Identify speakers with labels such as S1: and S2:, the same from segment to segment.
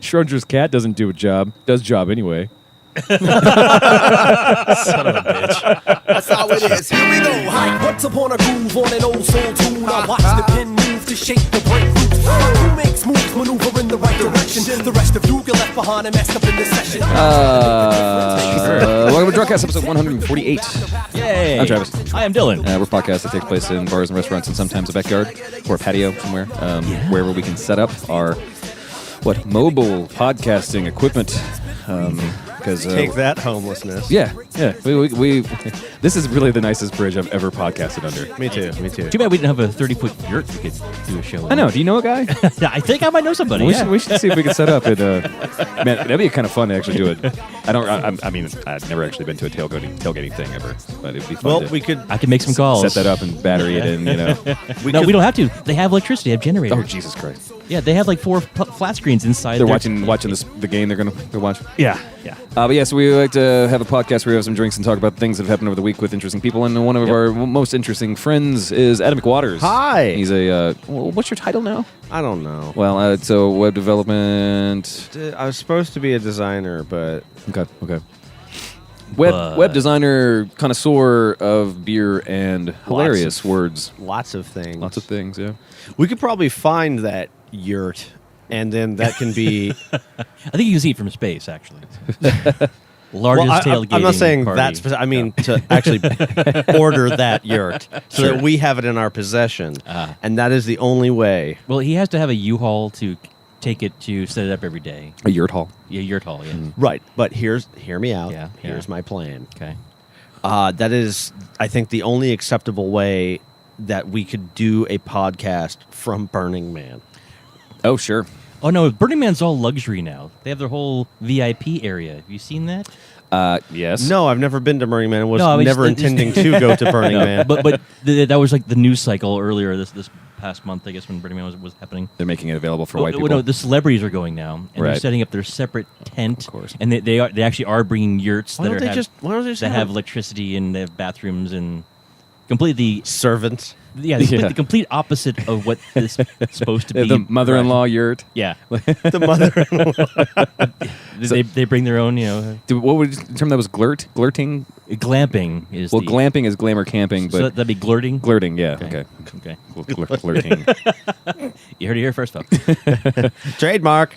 S1: Schrodinger's cat doesn't do a job. Does job anyway.
S2: Son of a bitch.
S3: That's how it is. Here we go. Hi. Once upon a groove on an old soul tune. I watch the pin move to shape the breakthrough. Who makes moves, maneuver in the right direction? The rest of you get left behind and messed up in this session.
S1: Welcome to Drunkcast, episode 148.
S2: Yay.
S1: I'm Travis.
S2: I am Dylan.
S1: We're a podcast that takes place in bars and restaurants and sometimes a backyard or a patio somewhere, wherever we can set up our mobile podcasting equipment. Because
S4: Take that, homelessness.
S1: Yeah. We this is really the nicest bridge I've ever podcasted under.
S4: Me too.
S2: Too bad we didn't have a 30-foot yurt we could do a show in.
S1: I know. Do you know a guy?
S2: I think I might know somebody.
S1: We should see if we can set up it. Man, that'd be kind of fun to actually do it. I mean, I've never actually been to a tailgating thing ever, but it'd be fun.
S4: Well,
S2: I could make some calls.
S1: Set that up and battery it in.
S2: We don't have to. They have electricity. They have generators.
S1: Oh, Jesus Christ!
S2: Yeah, they have like 4 flat screens inside.
S1: They're watching the game. They're gonna go watch.
S2: Yeah.
S1: But yeah, so we like to have a podcast where we have some drinks and talk about things that have happened over the week with interesting people. And one of our most interesting friends is Adam McWaters.
S4: Hi.
S1: He's a what's your title now?
S4: I don't know.
S1: Well, so web development.
S4: I was supposed to be a designer, but
S1: Okay. Web designer, connoisseur of beer and hilarious words.
S4: lots of things.
S1: Lots of things, yeah.
S4: We could probably find that yurt, and then that can be.
S2: I think you can see it from space, actually. Largest tailgating
S4: I'm not saying
S2: party.
S4: that. I mean to actually order that yurt so that we have it in our possession, and that is the only way.
S2: Well, he has to have a U-Haul to take it to set it up every day.
S1: A yurt hall.
S2: Yeah, yurt haul, yeah.
S4: Right, but hear me out.
S2: Yeah,
S4: Here's my plan.
S2: Okay.
S4: That is, I think, the only acceptable way that we could do a podcast from Burning Man.
S1: Oh, sure.
S2: Oh, no, Burning Man's all luxury now. They have their whole VIP area. Have you seen that?
S1: Yes.
S4: No, I've never been to Burning Man. Was
S2: No, I mean,
S4: never
S2: just-
S4: intending to go to Burning Man.
S2: But that was like the news cycle earlier this past month, I guess, when Burning Man was happening.
S1: They're making it available for white
S2: Well,
S1: people.
S2: no, the celebrities are going now, and they're
S1: Right.
S2: setting up their separate tent.
S1: Of course.
S2: And they actually are bringing yurts
S4: Why don't they just
S2: that have electricity and they have bathrooms and completely
S4: servants?
S2: the complete opposite of what is supposed to be.
S1: the mother-in-law yurt.
S2: Yeah,
S4: The mother.
S2: they bring their own.
S1: What would the term that was glurt? Glurting?
S2: Glamping is
S1: Glamping is glamour camping,
S2: so
S1: but
S2: that'd be glurting.
S1: glurting, yeah.
S2: Okay.
S1: Glurting.
S2: You heard it here first, folks.
S4: Trademark.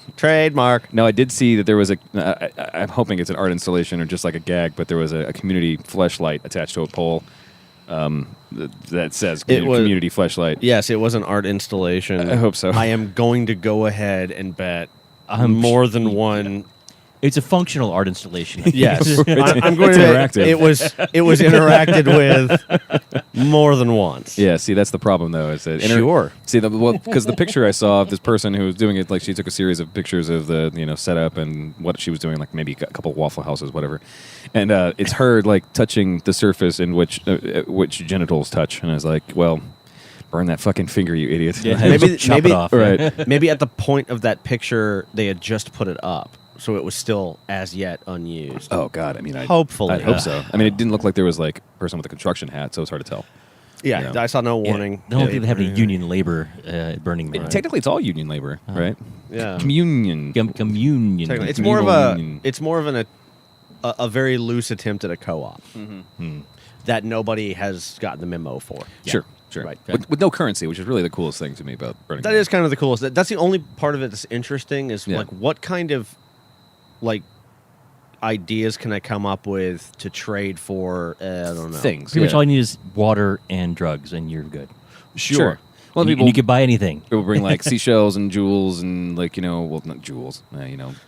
S1: No, I did see that there was I'm hoping it's an art installation or just like a gag, but there was a community fleshlight attached to a pole that says community fleshlight.
S4: Yes, it was an art installation.
S1: I hope so.
S4: I am going to go ahead and bet
S2: I'm
S4: more than one.
S2: It's a functional art installation.
S4: Yes,
S1: It's-
S4: I'm going
S1: it's
S4: to.
S1: interactive.
S4: It was interacted with more than once.
S1: Yeah, see, that's the problem, though. Is that
S4: Sure.
S1: See, because the picture I saw of this person who was doing it, like she took a series of pictures of the setup and what she was doing, like maybe a couple Waffle Houses, whatever, and it's her like touching the surface in which genitals touch, and I was like, well, burn that fucking finger, you idiot.
S2: Yeah,
S4: Maybe-
S2: chop
S4: maybe-
S2: it off.
S1: Right.
S4: Maybe at the point of that picture, they had just put it up, so it was still as yet unused.
S1: Oh God, I mean,
S4: Hopefully.
S1: I'd hope so. I mean, it didn't look like there was like a person with a construction hat, so it's hard to tell.
S4: Yeah,
S1: Yeah.
S4: I saw no warning.
S2: I don't think they have any union labor at Burning Man.
S1: Technically, it's all union labor, right?
S4: Yeah.
S1: Communion.
S2: Communion.
S4: Technically, it's more of a very loose attempt at a co-op that nobody has gotten the memo for.
S1: Sure.
S4: Right.
S1: With no currency, which is really the coolest thing to me about Burning
S4: That
S1: Man.
S4: is kind of the coolest. That's the only part of it that's interesting is
S1: Yeah.
S4: like what kind of like ideas can I come up with to trade for? I don't know.
S1: things.
S2: Pretty much all you need is water and drugs, and you're good.
S1: Sure. Well,
S2: And
S1: people
S2: you could buy anything.
S1: bring like seashells and jewels and like not jewels,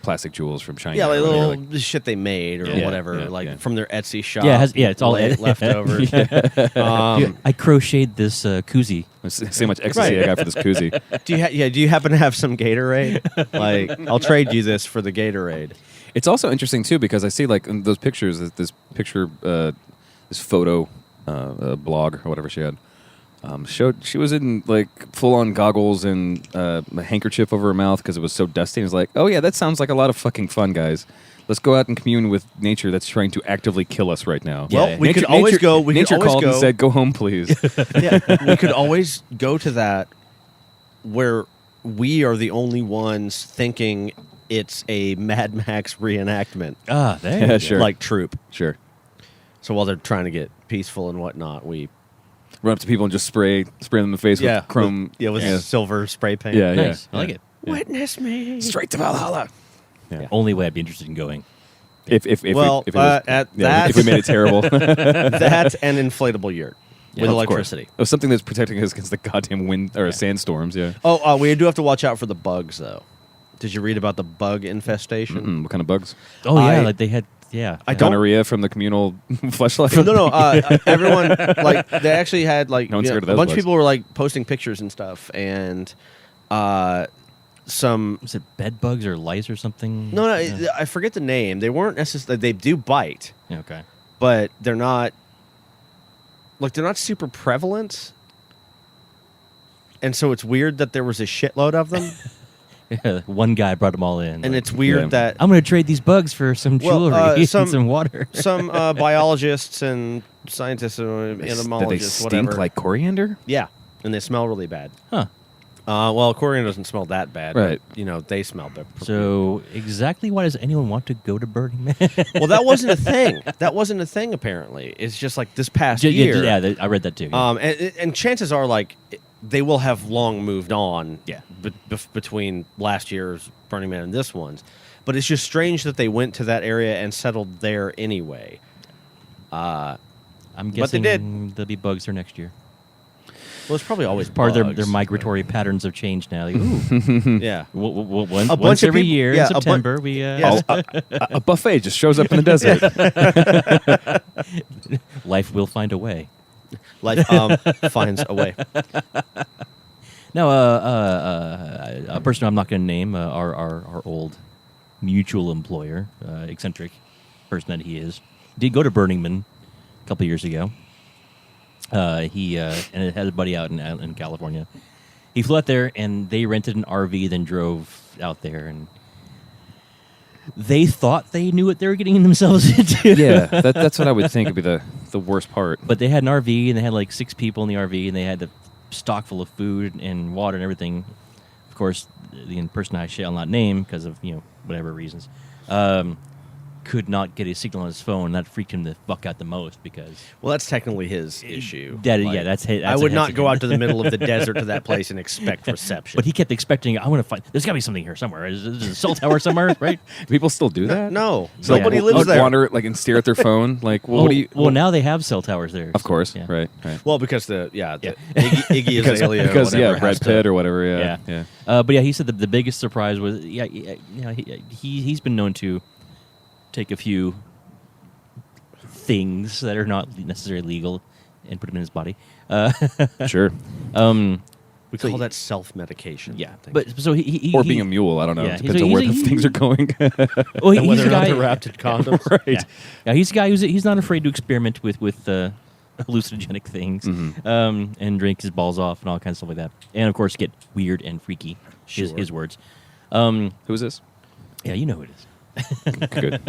S1: plastic jewels from China.
S4: Yeah, like
S1: or whatever,
S4: little shit they made or
S1: Yeah,
S4: whatever,
S1: yeah,
S4: like
S1: yeah.
S4: from their Etsy shop.
S2: Yeah, it's all
S4: leftovers.
S2: I crocheted this koozie.
S1: See how much ecstasy I got for this koozie.
S4: Do you happen to have some Gatorade? Like, I'll trade you this for the Gatorade.
S1: It's also interesting too because I see like in those pictures, this picture, this photo blog or whatever she had. Showed she was in like full on goggles and a handkerchief over her mouth because it was so dusty. And it's like, oh yeah, that sounds like a lot of fucking fun, guys. Let's go out and commune with nature that's trying to actively kill us right now.
S4: Well, we could always go. We could
S1: nature
S4: always
S1: called
S4: go.
S1: and said, "Go home, please."
S4: Yeah, we could always go to that where we are the only ones thinking it's a Mad Max reenactment,
S2: There you
S1: Yeah,
S2: go.
S1: sure.
S4: like troop.
S1: Sure.
S4: So while they're trying to get peaceful and whatnot, we
S1: Run up to people and just spray them in the face with chrome.
S4: with silver spray paint.
S1: Yeah, yeah.
S2: Nice. I like it.
S4: Witness me.
S1: Straight to Valhalla. Yeah.
S2: Only way I'd be interested in going.
S1: If
S4: Well,
S1: if it was,
S4: at
S1: yeah,
S4: that-
S1: if we made it terrible.
S4: That and inflatable yurt
S2: Yeah,
S4: with
S2: of
S4: electricity.
S1: Oh, something that's protecting us against the goddamn wind or sandstorms. Yeah.
S4: Oh, we do have to watch out for the bugs, though. Did you read about the bug infestation?
S1: What kind of bugs?
S2: Oh yeah,
S4: I-
S2: like they had. Yeah,
S4: I don't-
S1: Gonorrhea from the communal fleshlight.
S4: No. Everyone like they actually had like
S1: No one's scared of
S4: a
S1: those
S4: bunch of
S1: bugs.
S4: people were like posting pictures and stuff, and some
S2: Was it bed bugs or lice or something?
S4: no,
S2: Yeah.
S4: I forget the name. They weren't necessarily. They do bite,
S2: Yeah, okay.
S4: but they're not super prevalent. And so it's weird that there was a shitload of them,
S2: Yeah, one guy brought them all in.
S4: and
S2: like,
S4: it's weird
S1: Yeah.
S4: that
S2: I'm going to trade these bugs for some
S4: Well,
S2: jewelry
S4: some-
S2: and some water.
S4: some biologists and scientists and
S1: That they
S4: entomologists,
S1: stink
S4: whatever,
S1: like coriander.
S4: yeah, and they smell really bad.
S2: Huh.
S4: Well, coriander doesn't smell that bad,
S1: Right.
S4: But, they smell bad.
S2: So exactly why does anyone want to go to Burning Man?
S4: Well, that wasn't a thing. That wasn't a thing. Apparently, it's just like this past year.
S2: I read that too. Yeah.
S4: And chances are, like, they will have long moved on.
S2: Yeah.
S4: Between last year's Burning Man and this one's, but it's just strange that they went to that area and settled there anyway.
S2: I'm
S4: but they
S2: guessing
S4: did.
S2: there'll be bugs there next year.
S4: Well, it's probably always
S2: Part of their
S4: bugs.
S2: migratory patterns have changed now. Like, ooh,
S4: Yeah.
S2: once
S4: bunch of
S2: every
S4: people-
S2: year
S4: yeah,
S2: in
S4: a bun-
S2: September, we
S4: Yes.
S1: A buffet just shows up in the desert.
S2: life will find a way.
S4: Life finds a way.
S2: Now, a person I'm not going to name, our old mutual employer, eccentric person that he is, did go to Burning Man a couple years ago. He and had a buddy out in California. He flew out there, and they rented an RV, then drove out there, and they thought they knew what they were getting themselves into.
S1: Yeah, that's what I would think would be the worst part.
S2: But they had an RV, and they had like 6 people in the RV, and they had the stock full of food and water and everything. Of course, the person I shall not name because of whatever reasons, could not get a signal on his phone. And that freaked him the fuck out the most because
S4: Well, that's technically his issue.
S2: that's
S4: I would not go out to the middle of the desert to that place and expect reception.
S2: But he kept expecting. I want to find. There's got to be something here somewhere. Is a cell tower somewhere, right?
S1: People still do that.
S4: no,
S1: So,
S4: nobody
S2: yeah.
S4: lives there.
S1: Wander and stare at their phone. Like, well, what do you?
S2: Well, now they have cell towers there.
S1: Of course,
S2: Yeah.
S1: right.
S4: Well, because the
S2: Yeah.
S4: Iggy Azalea,
S1: because
S4: whatever,
S1: Brad
S4: has to-
S1: Pitt or whatever. Yeah,
S2: Yeah.
S1: yeah.
S2: But yeah, he said the biggest surprise was he's been known to take a few things that are not necessarily legal and put them in his body.
S1: Sure.
S4: We call that self-medication.
S2: Yeah,
S4: I think.
S2: but so he
S1: Or being a mule. I don't know.
S2: Yeah,
S1: It depends on where the things are going.
S2: well,
S4: And
S2: he's
S4: whether
S2: a
S4: or not
S2: guy.
S4: they're wrapped in condoms.
S1: right.
S2: Yeah, he's a guy he's not afraid to experiment with hallucinogenic things and drink his balls off and all kinds of stuff like that, and of course get weird and freaky.
S4: Sure.
S2: His words.
S1: Who is this?
S2: Yeah, you know who it is.
S1: Good.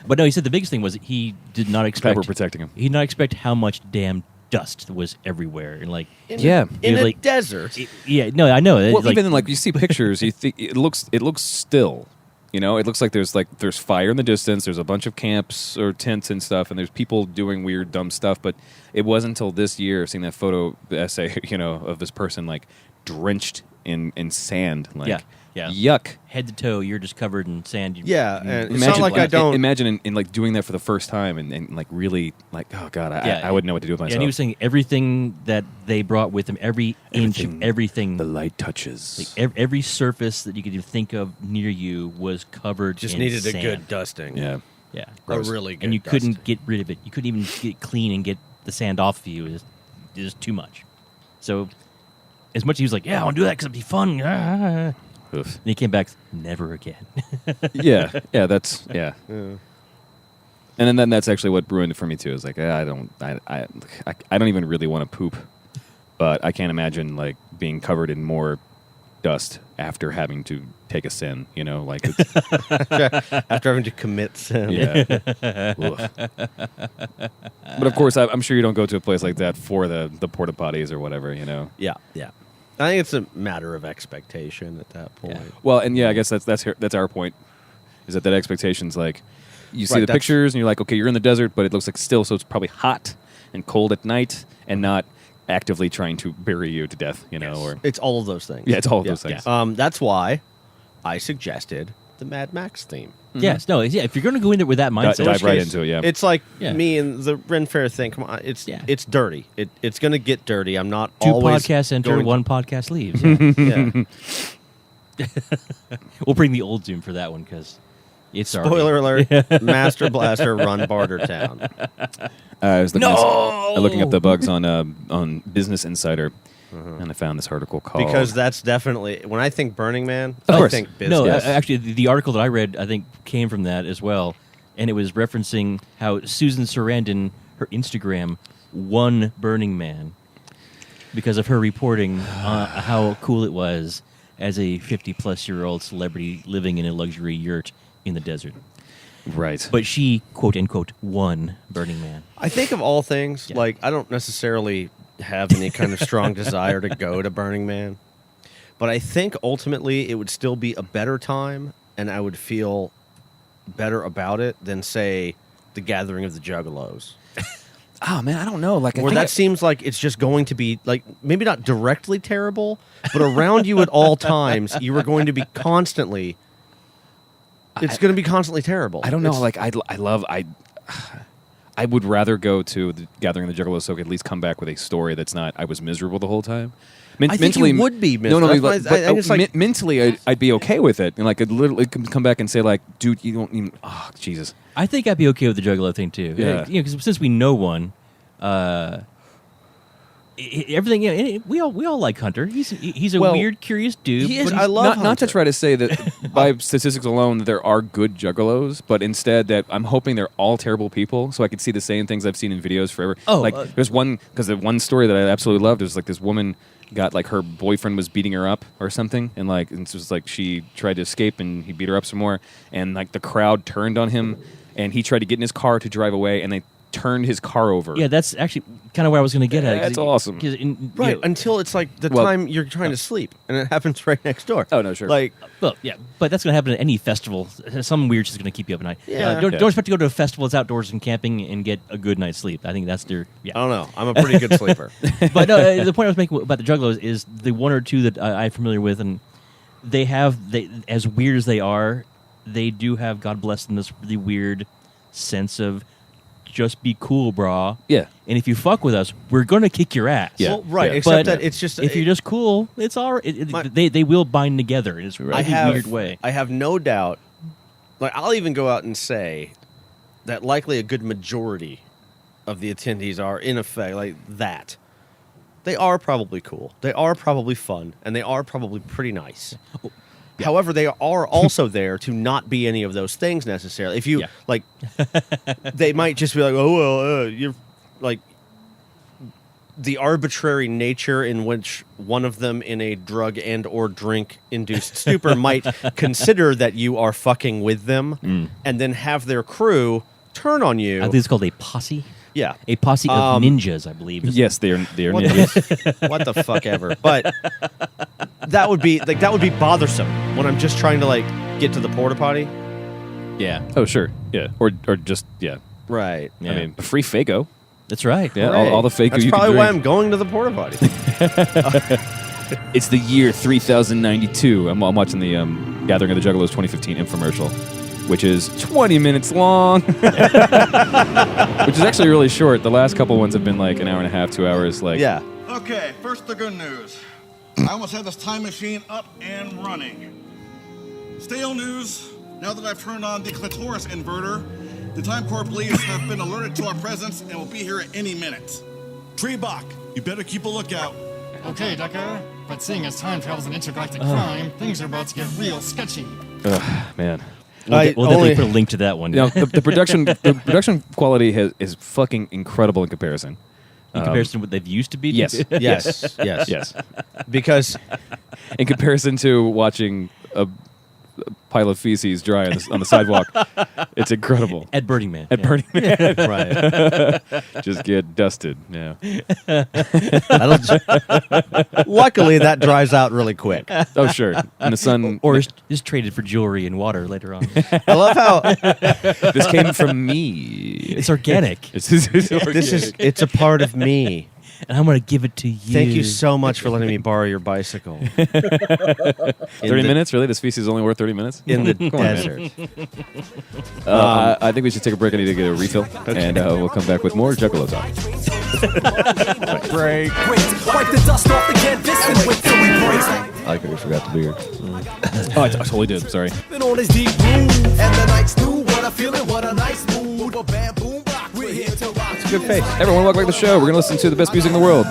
S2: But no, he said the biggest thing was he did not
S1: Glad
S2: expect
S1: we're protecting him.
S2: He did not expect how much damn dust was everywhere, and like,
S1: Yeah.
S4: In
S2: was
S4: a
S2: like-
S4: desert.
S2: yeah, no, I know.
S1: Well,
S2: It's like,
S1: even like you see pictures, you think it looks still. You know, it looks like there's fire in the distance. There's a bunch of camps or tents and stuff, and there's people doing weird, dumb stuff. But it wasn't until this year, seeing that photo, the essay, of this person like drenched in sand. Like,
S2: Yeah.
S1: yuck.
S2: head to toe, you're just covered in sand.
S4: Yeah, and it's not like I don't.
S1: imagine in like doing that for the first time and like really like, oh god, I wouldn't know what to do with
S2: Yeah,
S1: myself.
S2: and he was saying everything that they brought with them, every inch of everything,
S1: the light touches.
S2: like every surface that you could even think of near you was covered.
S4: just
S2: in
S4: needed
S2: sand.
S4: a good dusting.
S1: yeah.
S2: Yeah,
S4: A really good
S2: and you couldn't
S4: dusting.
S2: get rid of it. You couldn't even get clean and get the sand off of you. It was too much. So, as much as he was like, "Yeah, I want to do that because it'd be fun," and
S1: Oof.
S2: he came back, never again.
S1: yeah, that's yeah. And then that's actually what ruined it for me too. Is like I don't even really want to poop, but I can't imagine like being covered in more dust after having to take a sin. Like it's,
S4: After having to commit sin.
S1: yeah. Oof. But of course, I'm sure you don't go to a place like that for the porta potties or whatever.
S4: Yeah. I think it's a matter of expectation at that point.
S2: Yeah.
S1: Well, and I guess that's our point. Is that expectation's like you see
S4: Right,
S1: the
S4: that's-
S1: pictures and you're like, okay, you're in the desert, but it looks like still, so it's probably hot and cold at night, and not actively trying to bury you to death. Or
S4: It's all of those things.
S1: Yeah, it's all of those things.
S4: That's why I suggested the Mad Max theme.
S2: Yes, no, yeah. If you're going to go in there with that mindset,
S1: dive right into it. Yeah,
S4: It's like
S2: Yeah.
S4: me and the Ren Fair thing. Come on, it's dirty. It's going to get dirty. I'm not
S2: two
S4: always
S2: podcasts enter,
S4: going-
S2: one podcast leaves. Yeah.
S4: Yeah.
S2: We'll bring the old Zoom for that one because it's already-
S4: Spoiler alert: Master Blaster run Bartertown.
S1: I was looking up the bugs on Business Insider, and I found this article called
S4: Because that's definitely when I think Burning Man.
S1: Of
S4: I
S1: course.
S4: think
S2: No,
S4: business.
S2: actually, the article that I read, I think, came from that as well, and it was referencing how Susan Sarandon, her Instagram, won Burning Man because of her reporting how cool it was as a 50-plus-year-old celebrity living in a luxury yurt in the desert.
S1: right.
S2: But she, quote unquote, won Burning Man.
S4: I think of all things,
S2: Yeah.
S4: like I don't necessarily have any kind of strong desire to go to Burning Man, but I think ultimately it would still be a better time, and I would feel better about it than say the Gathering of the Juggalos,
S1: Oh man, I don't know. Like,
S4: where that seems like it's just going to be like maybe not directly terrible, but around you at all times you are going to be constantly. It's going to be constantly terrible.
S1: I don't know.
S4: It's-
S1: Like, I would rather go to the Gathering of the Juggalos so I could at least come back with a story that's not I was miserable the whole time.
S4: I think you would be
S1: No,
S4: miserable.
S1: like,
S4: That's
S1: but,
S4: why I think it's like-
S1: mentally, I'd be okay with it, and like I'd literally come back and say like, dude, you don't even. Oh, Jesus.
S2: I think I'd be okay with the Juggalo thing too.
S1: Yeah.
S2: Because since we know one, everything. We all like Hunter. He's a
S1: Well,
S2: weird, curious dude.
S4: he is.
S2: but
S4: I
S2: he's-
S4: love
S1: Not to
S4: Hunter.
S1: try to say that by statistics alone that there are good juggalos, but instead that I'm hoping they're all terrible people, so I could see the same things I've seen in videos forever.
S2: Oh,
S1: like there's one because the one story that I absolutely loved was like this woman got like her boyfriend was beating her up or something, and like and it was like she tried to escape and he beat her up some more, and like the crowd turned on him, and he tried to get in his car to drive away, and they turned his car over.
S2: Yeah, that's actually kind of where I was going to get at.
S1: That's awesome.
S4: Right, until it's like the
S1: Well-
S4: time you're trying to sleep, and it happens right next door.
S1: Oh, no, sure.
S4: Like,
S2: Well, yeah, but that's going to happen at any festival. Some weird shit's going to keep you up at night.
S4: Yeah.
S2: Don't
S1: Yeah.
S2: expect to go to a festival that's outdoors and camping and get a good night's sleep. I think that's their. Yeah.
S4: I don't know. I'm a pretty good sleeper.
S2: But no, the point I was making about the Juggalos is the one or two that I'm familiar with, and they as weird as they are, they do have, God bless them, this really weird sense of just be cool, brah.
S1: Yeah.
S2: And if you fuck with us, we're gonna kick your ass.
S1: Yeah.
S4: Well, right.
S1: Yeah.
S4: Except
S2: But
S4: that it's just
S2: if you're just cool, it's all right.
S4: My-
S2: They will bind together in this really weird way.
S4: I have no doubt. Like, I'll even go out and say that likely a good majority of the attendees are in effect like that. They are probably cool. They are probably fun, and they are probably pretty nice. However, they are also there to not be any of those things necessarily. If you
S2: Yeah.
S4: like, they might just be like, "Oh well, you're like." The arbitrary nature in which one of them in a drug and or drink induced stupor might consider that you are fucking with them, and then have their crew turn on you.
S2: I think it's called a posse.
S4: Yeah,
S2: A posse of ninjas, I believe.
S1: Yes, they are.
S4: what
S1: ninjas.
S4: the, what the fuck ever. But that would be bothersome when I'm just trying to like get to the porta potty.
S2: Yeah,
S1: Oh, sure. Yeah. Or just yeah.
S4: Right.
S2: Yeah.
S1: I mean, free Fago.
S2: that's right.
S1: Yeah.
S4: Right.
S1: All the Fago
S4: That's
S1: you
S4: probably
S1: can
S4: why
S1: drink.
S4: I'm going to the porta potty.
S1: It's the year 3092. I'm watching the Gathering of the Juggalos 2015 infomercial, which is 20 minutes long, which is actually really short. The last couple ones have been like an hour and a half, 2 hours. Like,
S4: Yeah.
S5: Okay, first the good news. I almost have this time machine up and running. Stale news. Now that I've turned on the clitoris inverter, the Time Corps police have been alerted to our presence and will be here at any minute. Trebach, you better keep a lookout.
S6: Okay, Decker, but seeing as time travel's an intergalactic crime, things are about to get real sketchy.
S1: man.
S2: We'll,
S4: I
S2: we'll definitely
S4: only-
S2: put a link to that one.
S1: You know, the production quality is fucking incredible in comparison.
S2: in comparison to what they've used to be.
S1: Yes.
S4: Yes. Yes.
S1: Yes.
S4: Because
S1: In comparison to watching a pile of feces dry on the sidewalk. It's incredible.
S2: At Burning Man.
S1: At
S2: yeah.
S1: Burning Man,
S4: Right.
S1: just get dusted. Yeah.
S4: Luckily, that dries out really quick.
S1: Oh, sure. And the sun.
S2: Or is traded for jewelry and water later on.
S4: I love how
S1: This came from me.
S2: It's organic,
S1: It's
S4: it's a part of me.
S2: and I'm going to give it to you.
S4: Thank you so much for letting me borrow your bicycle.
S1: 30 minutes? Really? This feces is only worth 30 minutes?
S4: In the
S1: Come on, man.
S4: desert.
S1: I think we should take a break. I need to get a refill. And we'll come back with more Juggalo talk.
S3: Great. Wipe the dust off the canvas and wait till we break.
S1: I think we forgot to be here. Oh, I totally did. Sorry.
S3: Been on his deep groove, and the night's new. What a feeling, what a nice mood. A band boom rock. We're here to rock.
S4: Good face.
S1: Everyone, welcome back to the show. We're going to listen to the best music in the world.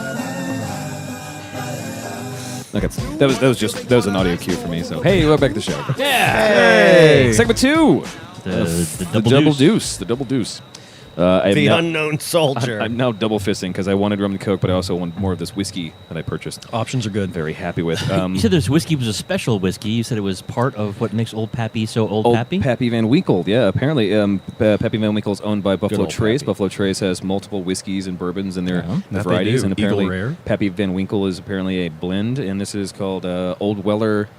S1: Okay, that was an audio cue for me. So, hey, welcome back to the show.
S4: Hey.
S1: Segment 2.
S2: The
S1: The double deuce. The double deuce.
S4: The unknown soldier.
S1: I'm now double fisting because I wanted rum and coke, but I also want more of this whiskey that I purchased.
S7: Options are good.
S1: Very happy with.
S2: You said this whiskey was a special whiskey. You said it was part of what makes Old Pappy so Old
S1: Old
S2: Pappy?
S1: Pappy Van Winkle, yeah. Apparently, Pappy Van Winkle is owned by Buffalo
S7: old
S1: Trace.
S7: Pappy.
S1: Buffalo Trace has multiple whiskeys and bourbons in their
S2: Yeah.
S7: That they
S1: varieties,
S7: do.
S1: and apparently,
S7: Eagle Rare.
S1: Pappy Van Winkle is apparently a blend, and this is called Old Weller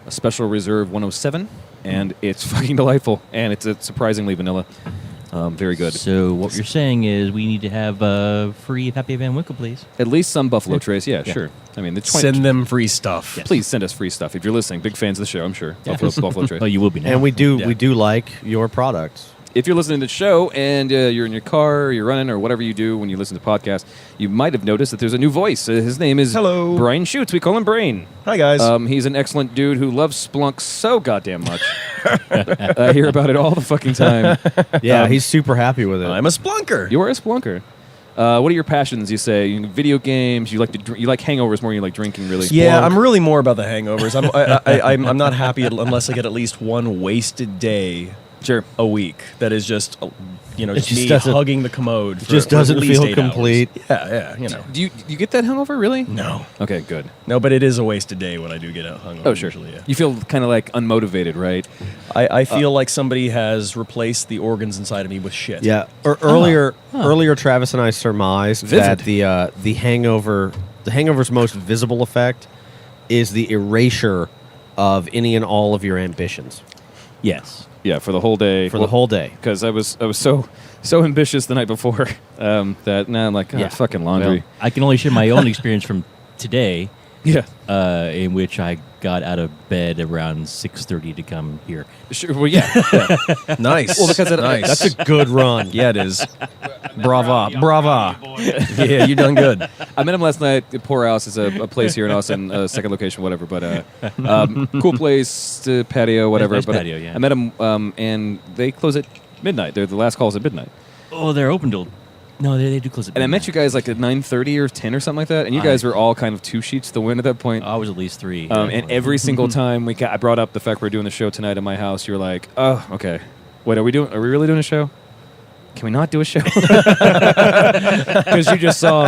S1: Special Reserve 107, and it's fucking delightful, and it's surprisingly vanilla. Very good.
S2: So what you're saying is we need to have free Pappy Van Winkle, please.
S1: At least some Buffalo Trace, yeah, sure. I mean, the
S7: Send them free stuff.
S1: Please send us free stuff if you're listening. Big fans of the show, I'm sure. Buffalo Trace.
S2: Oh, you will be now.
S4: And we do
S7: Yeah.
S4: like your products.
S1: If you're listening to the show and you're in your car, or you're running, or whatever you do when you listen to podcasts, you might have noticed that there's a new voice. His name is
S7: Hello.
S1: Brian Schutz. We call him Brain.
S7: Hi, guys.
S1: He's an excellent dude who loves Splunk so goddamn much. I hear about it all the fucking time.
S4: Yeah, he's super happy with it.
S7: I'm a Splunker.
S1: You're a Splunker. What are your passions? You say video games. You like to you like hangovers more than you like drinking. Really?
S7: Yeah,
S1: Splunk.
S7: I'm really more about the hangovers. I'm not happy unless I get at least one wasted day
S1: Sure.
S7: a week. That is just just
S4: just
S7: me
S4: doesn't-
S7: hugging the commode. For,
S4: just
S7: for at
S4: doesn't
S7: least
S4: feel
S7: 8 hours.
S4: complete.
S7: Yeah,
S1: Do you get that hungover really?
S7: No,
S1: Okay, good.
S7: no, but it is a wasted day when I do get a hungover.
S1: Oh, sure.
S7: Usually, yeah.
S1: You feel kind of like unmotivated, right?
S7: I feel like somebody has replaced the organs inside of me with shit.
S4: Yeah. Earlier, Travis and I surmised that the hangover's most visible effect is the erasure of any and all of your ambitions
S2: Yes.
S1: Yeah, for the whole day.
S4: for the whole day.
S1: Because I was so ambitious the night before that now I'm like, oh,
S2: Yeah.
S1: fucking laundry.
S2: Well, I can only share my own experience from today,
S1: yeah,
S2: in which I got out of bed around 6:30 to come here.
S1: sure. Well, yeah.
S7: Nice.
S1: Well, because
S7: nice.
S4: That's a good run.
S7: yeah, it is. Brava. Yeah, you done good.
S1: I met him last night at Poor House. It's a place here in Austin, second location, whatever. But cool place, patio, whatever.
S2: Nice
S1: but
S2: patio, yeah.
S1: I met him, and they close at midnight. They're the last calls at midnight.
S2: Oh, they're open till. No, they do close at
S1: And I met
S2: midnight.
S1: you guys like at 9:30 or 10 or something like that. And you guys were all kind of two sheets to the wind at that point.
S2: I was at least 3.
S1: And every single time I brought up the fact we're doing the show tonight at my house, you were like, "Oh, okay. Wait, are we really doing a show? Can we not do a show?" Because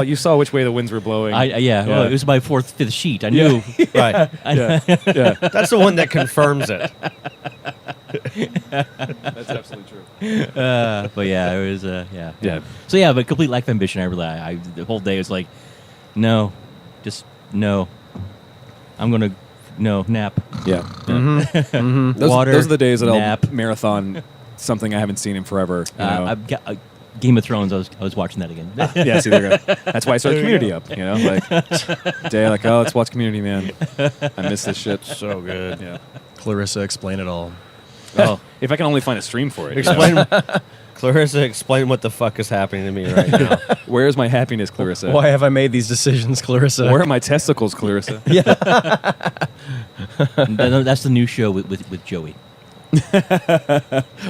S1: you saw which way the winds were blowing.
S2: Well, it was my 4th, 5th sheet. I knew.
S4: Right.
S1: yeah,
S4: That's the one that confirms it.
S1: that's absolutely true.
S2: But yeah, it was yeah.
S1: Yeah.
S2: So yeah, but complete lack of ambition. I the whole day was like, no, just no. I'm gonna nap.
S1: Yeah.
S2: Mm-hmm.
S1: Those are the days that
S2: nap.
S1: I'll marathon something I haven't seen in forever. You know?
S2: I've got Game of Thrones. I was watching that again.
S1: Yeah, see, there you go. That's why I started Community up. You know, like day, like, oh, let's watch Community, man. I miss this shit.
S4: So good.
S1: Yeah.
S7: Clarissa, explain it all.
S1: Oh, if I can only find a stream for it.
S4: Explain, Clarissa, explain what the fuck is happening to me right now.
S1: Where's my happiness, Clarissa?
S7: Why have I made these decisions, Clarissa?
S1: Where are my testicles, Clarissa?
S2: That's the new show with Joey.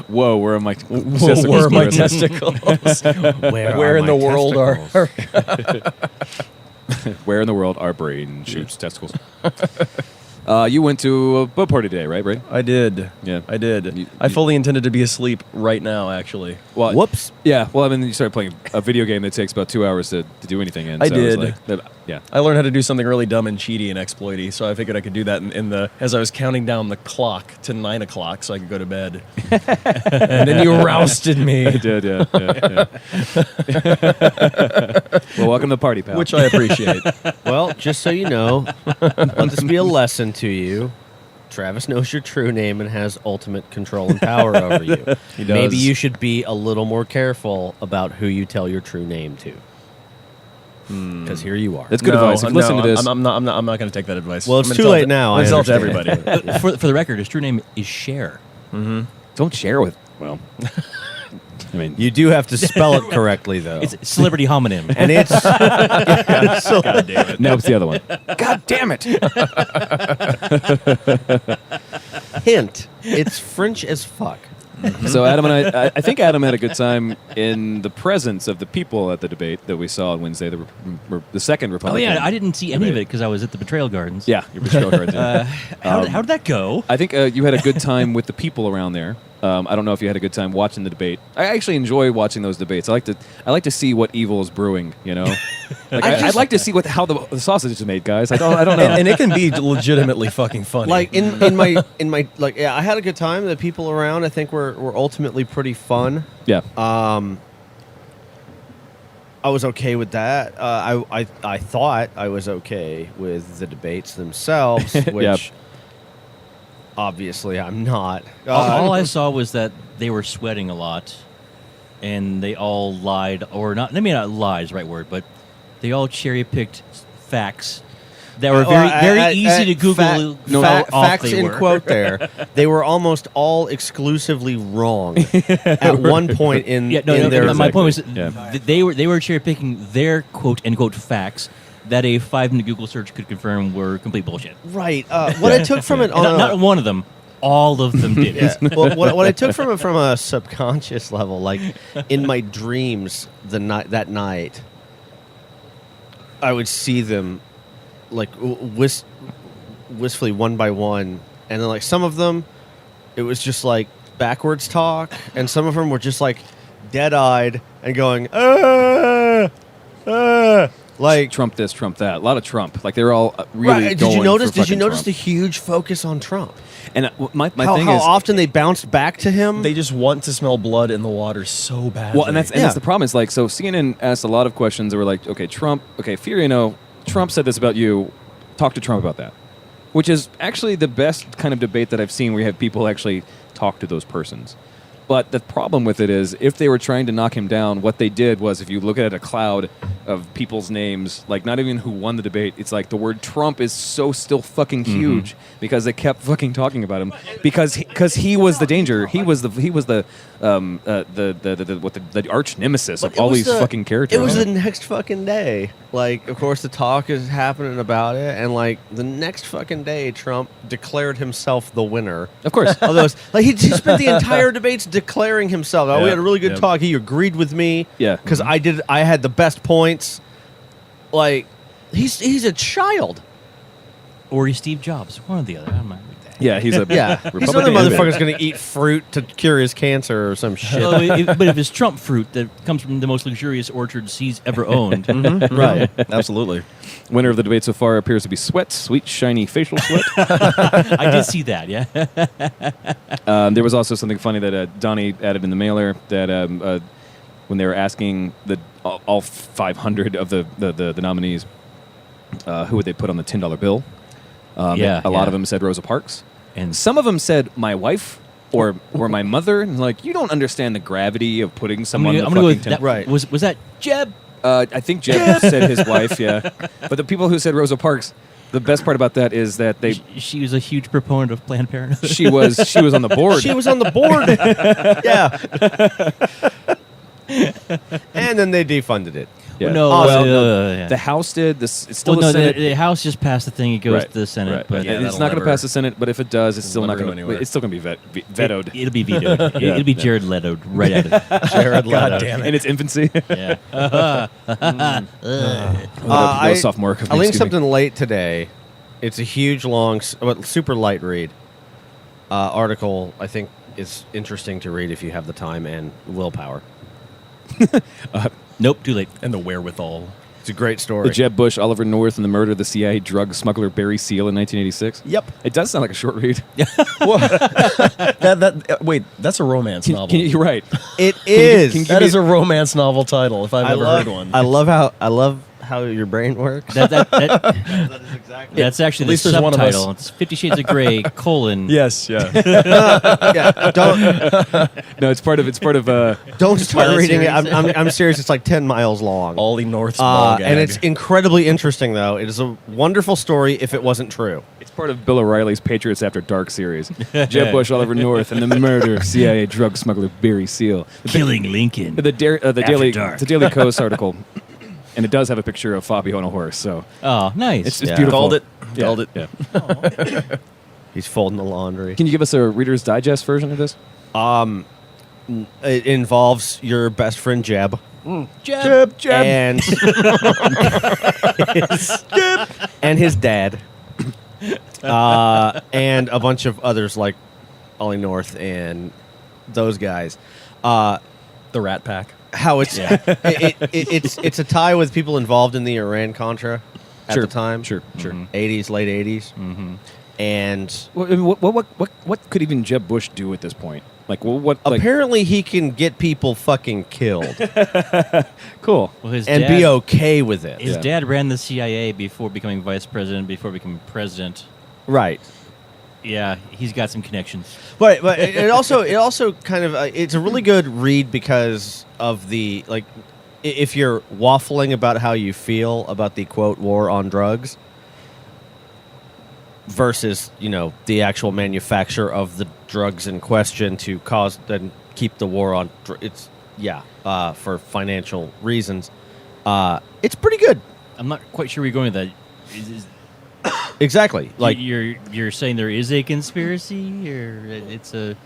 S1: Whoa, where are my
S7: Whoa,
S1: testicles,
S7: where are my
S1: Clarissa?
S7: testicles?
S4: Where
S7: Where
S4: are
S7: in
S4: my
S7: the world
S4: testicles?
S1: Where in the world our brain shoots testicles? You went to a boat party today, right, Brady?
S7: I did.
S1: Yeah.
S7: I did.
S1: You-
S7: I fully intended to be asleep right now, actually.
S1: Well,
S4: Whoops.
S1: Yeah, well, I mean, you started playing a video game that takes about 2 hours to do anything in.
S7: I
S1: so was
S7: did.
S1: like, Yeah.
S7: I learned how to do something really dumb and cheaty and exploity, so I figured I could do that as I was counting down the clock to 9 o'clock so I could go to bed. And then you rousted me.
S1: I did, yeah. Well, welcome to the party, pal.
S7: Which I appreciate.
S4: Well, just so you know, let this be a lesson to you. Travis knows your true name and has ultimate control and power over you.
S7: He does.
S4: Maybe you should be a little more careful about who you tell your true name to. Because here you are.
S1: That's good advice. If you listen to this,
S7: I'm not going to take that advice.
S4: Well, it's
S7: I'm
S4: too
S7: gonna
S4: late
S7: tell
S4: now,
S7: I'm
S4: I
S7: gonna tell it to
S4: understand.
S7: everybody.
S2: for the record, his true name is Cher.
S1: don't share with. Well, I mean,
S4: You do have to spell it correctly, though.
S2: It's celebrity homonym.
S4: And it's
S7: God damn it.
S1: no, it's the other one. God damn it!
S4: hint. It's French as fuck.
S1: So Adam and I think Adam had a good time in the presence of the people at the debate that we saw on Wednesday, the second
S2: Oh
S1: Republican.
S2: yeah, I didn't see any of it because I was at the Betrayal Gardens.
S1: Yeah, your betrayal cards. Yeah.
S2: How did that go?
S1: I think you had a good time with the people around there. I don't know if you had a good time watching the debate. I actually enjoy watching those debates. I like to see what evil is brewing. You know, I'd like to see how the sausage is made, guys. I don't know.
S7: And it can be legitimately fucking funny.
S4: Like in my like yeah, I had a good time. The people around, I think, were ultimately pretty fun.
S1: Yeah.
S4: I was okay with that. I thought I was okay with the debates themselves, which
S1: Yep.
S4: obviously I'm not.
S2: All I saw was that they were sweating a lot, and they all lied, or not. I mean, not lied is the right word, but they all cherry picked facts that were very easy to Google.
S4: Facts in quote there. They were almost all exclusively wrong at one point in their.
S2: My point was that
S1: Yeah.
S2: they were cherry picking their quote unquote facts that a 5-minute Google search could confirm were complete bullshit.
S4: Right. What I took from it on
S2: Not one of them. All of them did.
S4: Yeah. Well, what I took from it from a subconscious level, like in my dreams, that night, I would see them like wistfully one by one, and then like some of them, it was just like backwards talk, and some of them were just like dead-eyed and going, like
S1: Trump this, Trump that. A lot of Trump. Like they're all really.
S4: Right. Did
S1: going
S4: you notice?
S1: for
S4: Did you
S1: fucking
S4: notice
S1: Trump.
S4: the huge focus on Trump?
S1: And my
S4: How
S1: thing is
S4: often they bounced back to him?
S7: they just want to smell blood in the water so badly.
S1: well, and that's
S4: Yeah.
S1: the problem. Is like so CNN asked a lot of questions that were like, okay, Trump, okay, Fiorino, Trump said this about you. Talk to Trump about that, which is actually the best kind of debate that I've seen where you have people actually talk to those persons. But the problem with it is, if they were trying to knock him down, what they did was, if you look at a cloud of people's names, like not even who won the debate, it's like the word Trump is so still fucking huge because they kept fucking talking about him because he was the danger. He was the arch nemesis of
S4: But it
S1: all
S4: was
S1: these
S4: the-
S1: fucking characters.
S4: It was the next fucking day. Like, of course, the talk is happening about it, and like the next fucking day, Trump declared himself the winner.
S1: Of course.
S4: Of those, like he spent the entire debates declaring himself. Oh, we
S7: Yeah,
S4: had a really good
S7: yeah.
S4: talk. He agreed with me.
S1: Yeah.
S4: because I had the best points. Like, he's a child.
S2: Or he's Steve Jobs. One or the other. I'm not with that.
S1: Yeah, he's a
S4: Yeah, he's
S1: Republican
S4: another
S1: candidate.
S4: motherfucker's going to eat fruit to cure his cancer or some shit.
S2: But if it's Trump fruit that comes from the most luxurious orchards he's ever owned,
S7: right. Absolutely.
S1: Winner of the debate so far appears to be Sweat, sweet, shiny facial sweat.
S2: I did see that. Yeah.
S1: There was also something funny that Donnie added in the mailer that when they were asking all 500 of the nominees who would they put on the $10 bill, a lot of them said Rosa Parks, and some of them said my wife or my mother. And like, you don't understand the gravity of putting
S2: I'm
S1: someone
S2: gonna
S1: on
S2: go
S1: the
S2: with
S1: fucking
S2: that.
S4: Right.
S2: Was that Jeb?
S1: I think Jeb said his wife, yeah. But the people who said Rosa Parks, the best part about that is that
S2: She was a huge proponent of Planned Parenthood.
S1: she was on the board.
S4: She was on the board. Yeah. And then they defunded it.
S1: Yeah.
S2: No, yeah.
S1: The House did this. It's still
S2: Well,
S1: the
S2: no,
S1: Senate.
S2: the House just passed the thing. It goes to the Senate,
S1: Right.
S2: but
S7: Yeah,
S1: it's
S7: that'll
S1: not going to
S7: never-
S1: pass the Senate. But if it does, it's still not
S7: never
S1: going
S7: go
S1: to.
S7: anywhere.
S1: It's still going to be vetoed.
S2: it'll be vetoed. It'll be Jared Leto'd right out of it.
S7: Jared God damn
S1: in its infancy.
S2: Yeah.
S4: I
S1: sophomore.
S4: I linked something late today. It's a huge, long, super light read. Article, I think, is interesting to read if you have the time and willpower.
S2: Nope, too late.
S7: And the wherewithal.
S4: It's a great story.
S1: The Jeb Bush, Oliver North, and the murder of the CIA drug smuggler Barry Seal in 1986.
S4: Yep.
S1: It does sound like a short read.
S7: Wait, that's a romance novel.
S1: You're right.
S4: It is.
S1: can you
S7: That is a romance novel title, if I've ever heard one.
S4: I love how your brain works.
S2: That
S4: That is exactly.
S2: That's actually
S7: At
S2: the
S7: least there's one of us.
S2: subtitle. It's 50 Shades of Grey, colon.
S7: Yes, yeah.
S4: Yeah,
S1: No, it's part of.
S4: don't start
S2: Twilight
S4: reading it.
S2: series.
S4: I'm serious. It's like 10 miles long.
S7: Ollie North's ball gag.
S4: And it's incredibly interesting, though. It is a wonderful story if it wasn't true.
S1: It's part of Bill O'Reilly's Patriots After Dark series. Jeb Bush, Oliver North, and the murder of CIA drug smuggler Barry Seal.
S2: Killing Lincoln.
S1: The Daily
S2: Dark.
S1: the Daily Coast article, and it does have a picture of Fabio on a horse. So
S2: Oh, nice.
S1: it's
S4: Yeah.
S1: beautiful.
S7: Called it.
S1: Yeah.
S7: Called it.
S1: Yeah.
S4: He's folding the laundry.
S1: Can you give us a Reader's Digest version of this?
S4: It involves your best friend Jeb.
S2: Jeb.
S4: And and his dad, and a bunch of others like Ollie North and those guys.
S7: The Rat Pack.
S4: How it's it's a tie with people involved in the Iran Contra at
S1: Sure.
S4: the time.
S1: Sure.
S4: 80s, late 80s, and
S1: What could even Jeb Bush do at this point? Like, what? Like,
S4: apparently he can get people fucking killed
S1: cool.
S2: Well, his
S4: and
S2: dad,
S4: be okay with it.
S2: His
S1: Yeah.
S2: dad ran the CIA before becoming vice president, before becoming president.
S4: Right.
S2: Yeah, he's got some connections.
S4: But it also kind of it's a really good read because of the like if you're waffling about how you feel about the quote war on drugs versus the actual manufacture of the drugs in question to cause and keep the war on for financial reasons. It's pretty good.
S2: I'm not quite sure where you're going with that. Is-
S4: Exactly. Like
S2: you're saying there is a conspiracy, or it's a.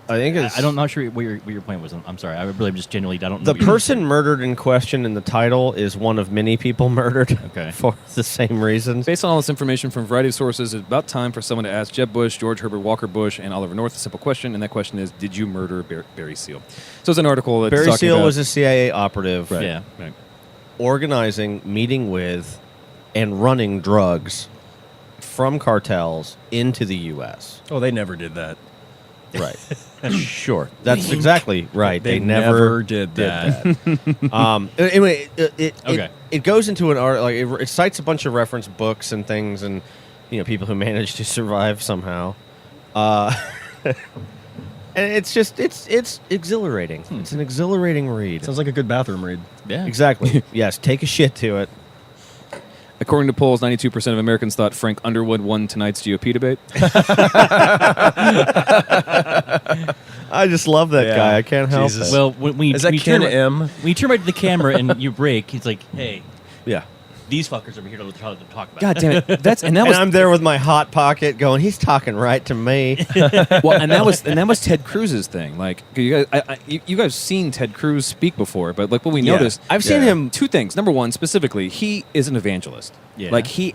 S4: I think it's
S2: I'm not sure what your point was. I'm sorry. I really just genuinely don't know.
S4: the
S2: what you're-
S4: person murdered in question in the title is one of many people murdered
S2: Okay.
S4: for the same reasons.
S1: Based on all this information from a variety of sources, it's about time for someone to ask Jeb Bush, George Herbert Walker Bush, and Oliver North a simple question, and that question is, did you murder Barry Seal? So it's an article that's
S4: Barry
S1: talking
S4: Seal
S1: about,
S4: was a CIA operative
S1: Right.
S2: Yeah.
S1: Right.
S4: organizing, meeting with, and running drugs from cartels into the U.S.
S7: Oh, they never did that.
S4: Right. Sure. That's exactly right.
S7: They
S4: never
S7: did that.
S4: Anyway,
S2: Okay.
S4: it goes into an art like it cites a bunch of reference books and things, and people who managed to survive somehow. And it's just it's exhilarating. It's an exhilarating read.
S7: Sounds like a good bathroom read.
S2: Yeah.
S4: Exactly. Yes. Take a shit to it.
S1: According to polls, 92% of Americans thought Frank Underwood won tonight's GOP debate.
S4: I just love that
S7: Yeah.
S4: guy. I can't help
S7: Jesus.
S4: it.
S2: Well, when
S7: Is that
S2: you
S7: Ken
S2: turn,
S7: M?
S2: when you turn right to the camera and you break, he's like, "Hey,
S4: Yeah.
S2: these fuckers over here to talk about."
S1: God damn it! That
S4: And
S1: was
S4: I'm there with my hot pocket, going, "He's talking right to me."
S1: well, and that was Ted Cruz's thing. Like you guys, you guys seen Ted Cruz speak before, but like what we
S4: Yeah.
S1: noticed,
S4: I've seen him-
S1: Two things. Number one, specifically, he is an evangelist.
S2: Yeah.
S1: Like he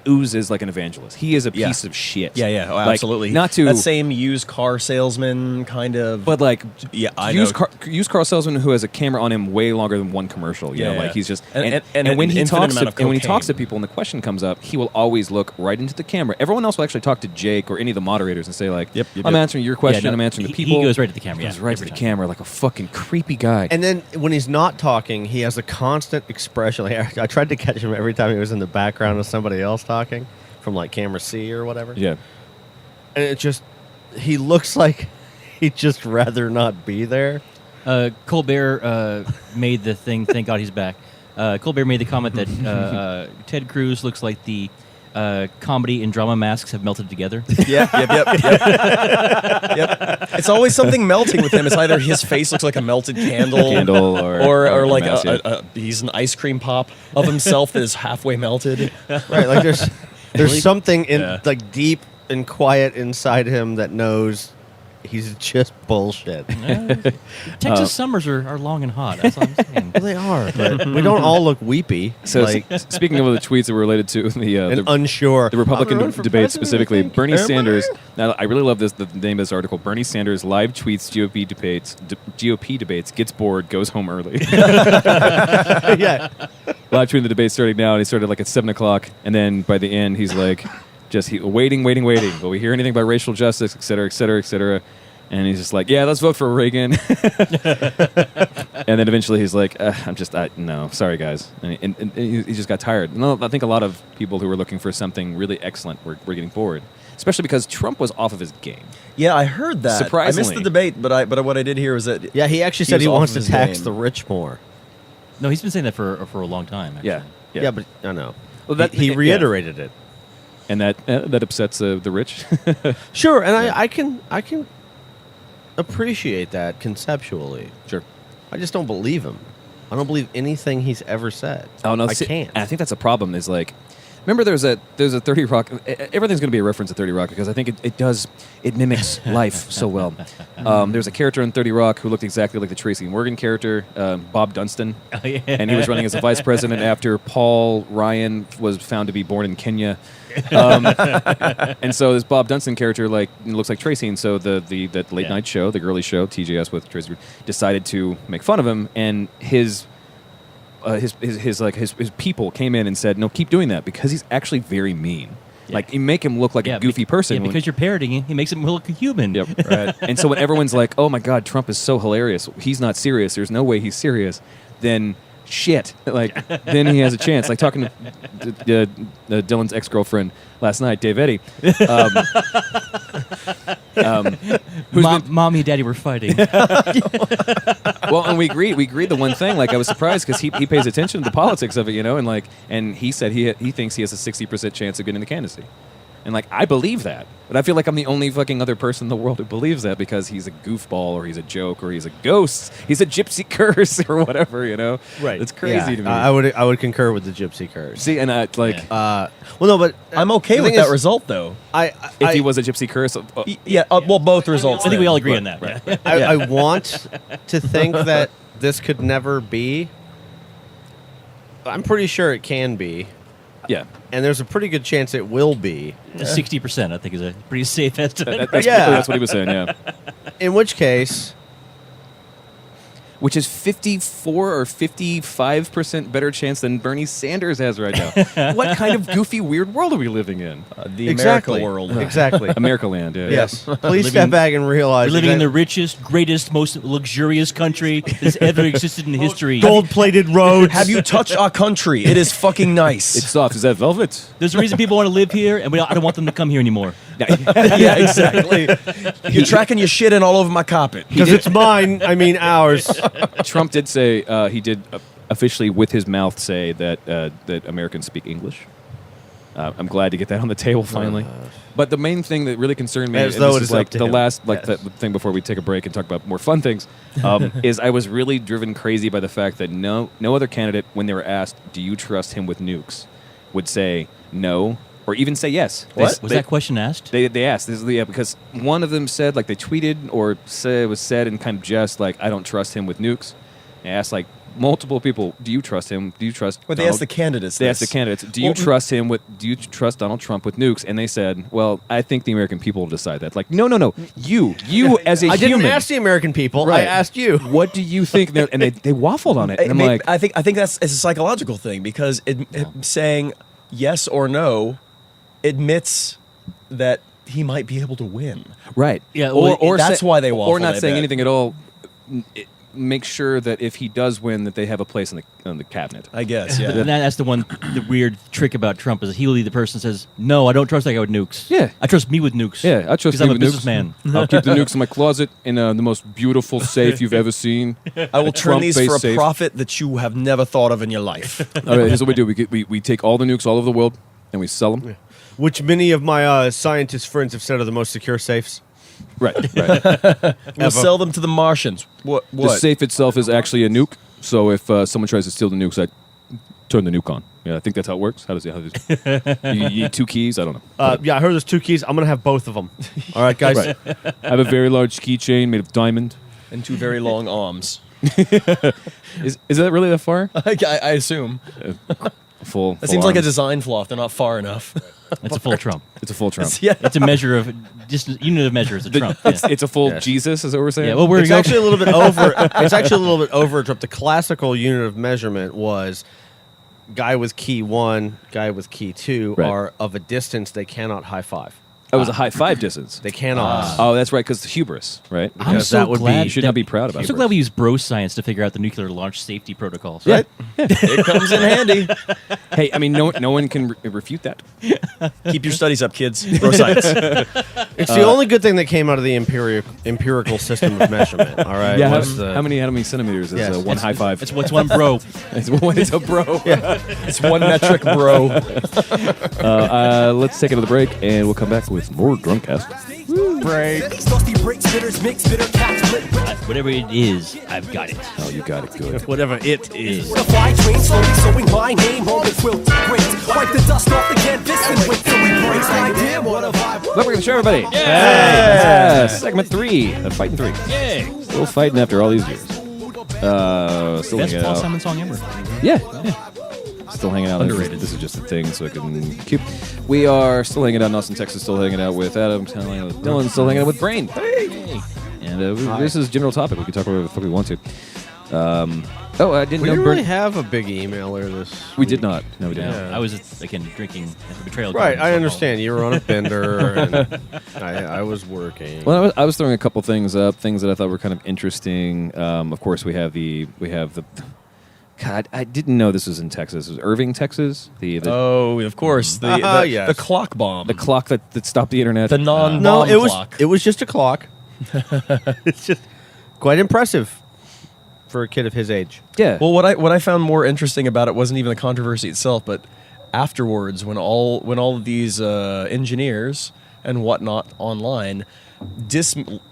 S1: oozes like an evangelist. He is a
S7: Yeah.
S1: piece of shit.
S7: Yeah, oh,
S1: Like,
S7: absolutely.
S1: Not to
S7: that same used car salesman kind of.
S1: But like,
S7: Yeah, I
S1: used
S7: know.
S1: car salesman who has a camera on him way longer than one commercial. You know,
S7: Yeah.
S1: like he's just
S7: And
S1: and when
S7: an
S1: he
S7: infinite
S1: talks
S7: amount of
S1: and when he talks to
S7: cocaine.
S1: people and the question comes up, he will always look right into the camera. Everyone else will actually talk to Jake or any of the moderators and say like,
S7: Yep,
S1: I'm
S7: yep.
S1: answering your question.
S2: Yeah, no,
S1: I'm answering the
S2: he
S1: people.
S2: goes right to the camera,
S1: He goes
S2: yeah,
S1: right to
S2: every
S1: the
S2: time.
S1: camera like a fucking creepy guy.
S4: And then when he's not talking, he has a constant expression. Like, I tried to catch him every time he was in the background of somebody else talking from like camera C or whatever.
S1: yeah.
S4: And it just, he looks like he'd just rather not be there.
S2: Colbert made the thing. Thank God he's back. Colbert made the comment that Ted Cruz looks like the comedy and drama masks have melted together.
S7: Yep. It's always something melting with him. It's either his face looks like a melted candle, or like
S1: mask, yeah.
S7: he's an ice cream pop of himself that is halfway melted.
S4: Right. Like there's something in
S7: Yeah.
S4: like deep and quiet inside him that knows he's just bullshit.
S2: Texas summers are long and hot. That's what I'm saying.
S4: Well, they are, but we don't all look weepy.
S1: So
S4: like
S1: speaking of the tweets that were related to
S4: and
S1: the
S4: unsure.
S1: the Republican
S4: I'm gonna run for
S1: debate
S4: president,
S1: specifically,
S4: I think.
S1: Bernie
S4: Am I?
S1: Sanders. Now, I really love the name of this article. Bernie Sanders live tweets GOP debates, gets bored, goes home early.
S4: Yeah.
S1: live tweeting the debate starting now, and he started like at 7 o'clock, and then by the end, he's like, waiting. Will we hear anything about racial justice, et cetera, et cetera, et cetera? And he's just like, yeah, let's vote for Reagan. And then eventually he's like, no, sorry, guys. And he just got tired. No, I think a lot of people who were looking for something really excellent were getting bored, especially because Trump was off of his game.
S7: Yeah, I heard that.
S1: Surprisingly.
S7: I missed the debate, but what I did hear was that
S4: Yeah, he actually said he
S7: was
S4: wants
S7: off
S4: to
S7: his
S4: tax
S7: game.
S4: the rich more.
S2: No, he's been saying that for a long time. Actually.
S1: Yeah.
S4: But I know.
S1: Well,
S4: He reiterated it.
S1: And that upsets the rich.
S4: Sure, and I can appreciate that conceptually.
S1: Sure.
S4: I just don't believe him. I don't believe anything he's ever said.
S1: Oh no,
S4: I can't.
S1: And I think that's a problem. Is like, remember there's a 30 Rock. Everything's going to be a reference to 30 Rock because I think it mimics life so well. There's a character in 30 Rock who looked exactly like the Tracy Morgan character, Bob Dunstan, and he was running as a vice president after Paul Ryan was found to be born in Kenya. And so this Bob Dunstan character looks like Tracy, and so the late night show, the girly show, TJS with Tracy, decided to make fun of him, and his people came in and said, no, keep doing that because he's actually very mean.
S2: Yeah.
S1: Like you make him look like a goofy person.
S2: Yeah, because you're parroting him, he makes him look human.
S1: Yep. Right. And so when everyone's like, oh my God, Trump is so hilarious, he's not serious, there's no way he's serious, then shit. Then he has a chance. Like talking to Dylan's ex-girlfriend last night, Dave Eddy.
S2: Mommy and Daddy were fighting.
S1: Well, and we agreed the one thing. Like I was surprised because he pays attention to the politics of it, and he said he thinks he has a 60% chance of getting the candidacy. And I believe that, but I feel like I'm the only fucking other person in the world who believes that because he's a goofball or he's a joke or he's a ghost, he's a gypsy curse or whatever,
S4: Right.
S1: It's crazy to me.
S4: I would concur with the gypsy curse.
S1: See, and
S4: Well, no, but
S7: I'm okay
S4: the
S7: with
S4: thing
S7: that
S4: is,
S7: result, though.
S1: if he was a gypsy curse,
S7: Well, both results.
S2: I think we
S7: then.
S2: all agree on that. Right.
S4: I want to think that this could never be. I'm pretty sure it can be,
S1: yeah.
S4: and there's a pretty good chance it will be.
S2: 60%, I think, is a pretty safe estimate.
S1: That's what he was saying. Yeah.
S4: In which case,
S1: Which is 54 or 55% better chance than Bernie Sanders has right now. What kind of goofy, weird world are we living in?
S7: The
S4: exactly.
S7: America world.
S4: Exactly.
S1: America land, yeah.
S4: Yes. Please step back and realize
S2: We're living in
S4: that
S2: the richest, greatest, most luxurious country that's ever existed in history.
S4: gold-plated roads.
S7: Have you touched our country? It is fucking nice.
S1: It's soft. Is that velvet?
S2: There's a reason people want to live here, and I don't want them to come here anymore.
S7: yeah, exactly. You're tracking your shit in all over my carpet.
S4: Because it's mine. I mean, ours.
S1: Trump did say he did officially with his mouth say that Americans speak English. I'm glad to get that on the table finally. But the main thing that really concerned me,
S4: As
S1: and
S4: though
S1: this
S4: it
S1: is
S4: is
S1: like
S4: up to
S1: the
S4: him.
S1: last
S4: Yes.
S1: the thing before we take a break and talk about more fun things, is I was really driven crazy by the fact that no other candidate, when they were asked, "Do you trust him with nukes?" would say no or even say yes.
S7: What?
S2: Was that question asked?
S1: They asked this is because one of them said they tweeted or it was said in kind of jest I don't trust him with nukes. They asked multiple people, do you trust him? Do you trust?
S7: But they
S1: Donald?
S7: asked the candidates.
S1: They asked the candidates, do you trust him with? Do you trust Donald Trump with nukes? And they said, well, I think the American people will decide that. No, you as a
S4: I
S1: human.
S4: didn't ask the American people.
S1: Right.
S4: I asked you.
S1: What do you think? And they waffled on it. And I'm
S7: Maybe-
S1: like,
S7: I think that's it's a psychological thing because saying yes or no admits that he might be able to win.
S1: right,
S2: Yeah, well,
S1: or
S7: that's why they
S1: or
S7: waffled,
S1: not
S7: I
S1: saying
S7: bet.
S1: anything at all. Make sure that if he does win, that they have a place in the cabinet.
S7: I guess. Yeah.
S2: And that's the weird trick about Trump is he'll be the person who says, no, I don't trust that guy with nukes.
S1: Yeah.
S2: I trust me with nukes.
S1: Yeah, I trust
S2: Because I'm
S1: you
S2: a
S1: with nukes.
S2: businessman.
S1: I'll keep the nukes in my closet in the most beautiful safe you've ever seen.
S7: I will turn these for a
S1: Trump-based safe.
S7: profit that you have never thought of in your life.
S1: All right, here's what we do: we take all the nukes all over the world and we sell them.
S4: Which many of my scientist friends have said are the most secure safes.
S1: Right.
S7: We'll sell them to the Martians. What?
S1: The safe itself is actually a nuke. So if someone tries to steal the nukes, I turn the nuke on. Yeah, I think that's how it works. How does it? You need two keys. I don't know.
S4: Yeah, I heard there's 2 keys. I'm gonna have both of them. All right, guys.
S1: Right. I have a very large keychain made of diamond.
S7: And two very long arms.
S1: Is that really that far?
S7: I assume.
S1: Full.
S7: That seems like a design flaw if they're not far enough.
S2: It's a full Trump.
S1: It's a full Trump.
S7: yeah.
S2: It's a measure of unit of measure is a Trump. Yeah.
S1: It's a full
S4: Yes.
S1: Jesus. Is that what we're saying?
S2: Yeah, well,
S4: It's actually a little bit over. It's actually a little bit over. Trump. The classical unit of measurement was guy with key 1, guy with key 2
S1: Right.
S4: are of a distance they cannot high five.
S1: It was a high five distance.
S4: They cannot.
S1: Oh, that's right, because hubris, right?
S2: I'm
S4: Because
S2: so
S4: that would be-
S2: glad
S1: You should
S2: that-
S1: not be proud about
S2: I'm so
S1: it.
S2: glad we use bro science to figure out the nuclear launch safety protocols.
S1: Yeah.
S7: It comes in handy.
S1: Hey, I mean, no one can refute that.
S7: Keep your studies up, kids. Bro science.
S4: It's the only good thing that came out of the empirical system of measurement. All right.
S1: Yeah,
S4: was the-
S1: how many centimeters is
S4: Yes.
S1: one high five?
S2: It's what's one bro.
S1: It's a bro.
S7: It's 1 metric, bro.
S1: Let's take another break, and we'll come back with more Drunkcast.
S3: These dusty bricks, bitters, mix, bitter cats, split.
S2: Whatever it is, I've got it.
S1: Oh, you got it good.
S7: Whatever it is.
S3: The fly train slowly sewing my name on the quilt. Great. Wipe the dust off the canvas and wait till we break. Like, damn, what a vibe.
S1: Welcome to the show, everybody. Yeah. Segment 3 of Fighting 3.
S2: Yay!
S1: Still fighting after all these years. Still
S2: Best
S1: hanging
S2: Paul
S1: out.
S2: Simon song ever.
S1: Yeah. Still hanging out.
S7: Underrated.
S1: This is just a thing, so I can keep. We are still hanging out in Austin, Texas. Still hanging out with Adam. Still hanging out with Dylan. Still hanging out with Brain. Hey. And this is general topic. We can talk about whatever the fuck we want to. I didn't
S4: We
S1: know.
S4: didn't
S1: Bern-
S4: really have a big emailer this.
S1: we did not. No, we did
S2: Yeah.
S1: not.
S2: I was again drinking at the betrayal.
S4: Right,
S2: Garden,
S4: I
S2: so-
S4: understand. You were on a bender, and I was working.
S1: Well, I was throwing a couple things up, things that I thought were kind of interesting. Of course, we have the. God, I didn't know this was in Texas. It was Irving, Texas. The
S7: Oh, of course. The
S4: Yes.
S7: the clock bomb.
S1: the clock that stopped the internet.
S7: The non-bomb
S4: no, it was
S7: clock.
S4: it was just a clock. It's just quite impressive for a kid of his age.
S1: Yeah.
S7: Well, what I found more interesting about it wasn't even the controversy itself, but afterwards, when all of these engineers and whatnot online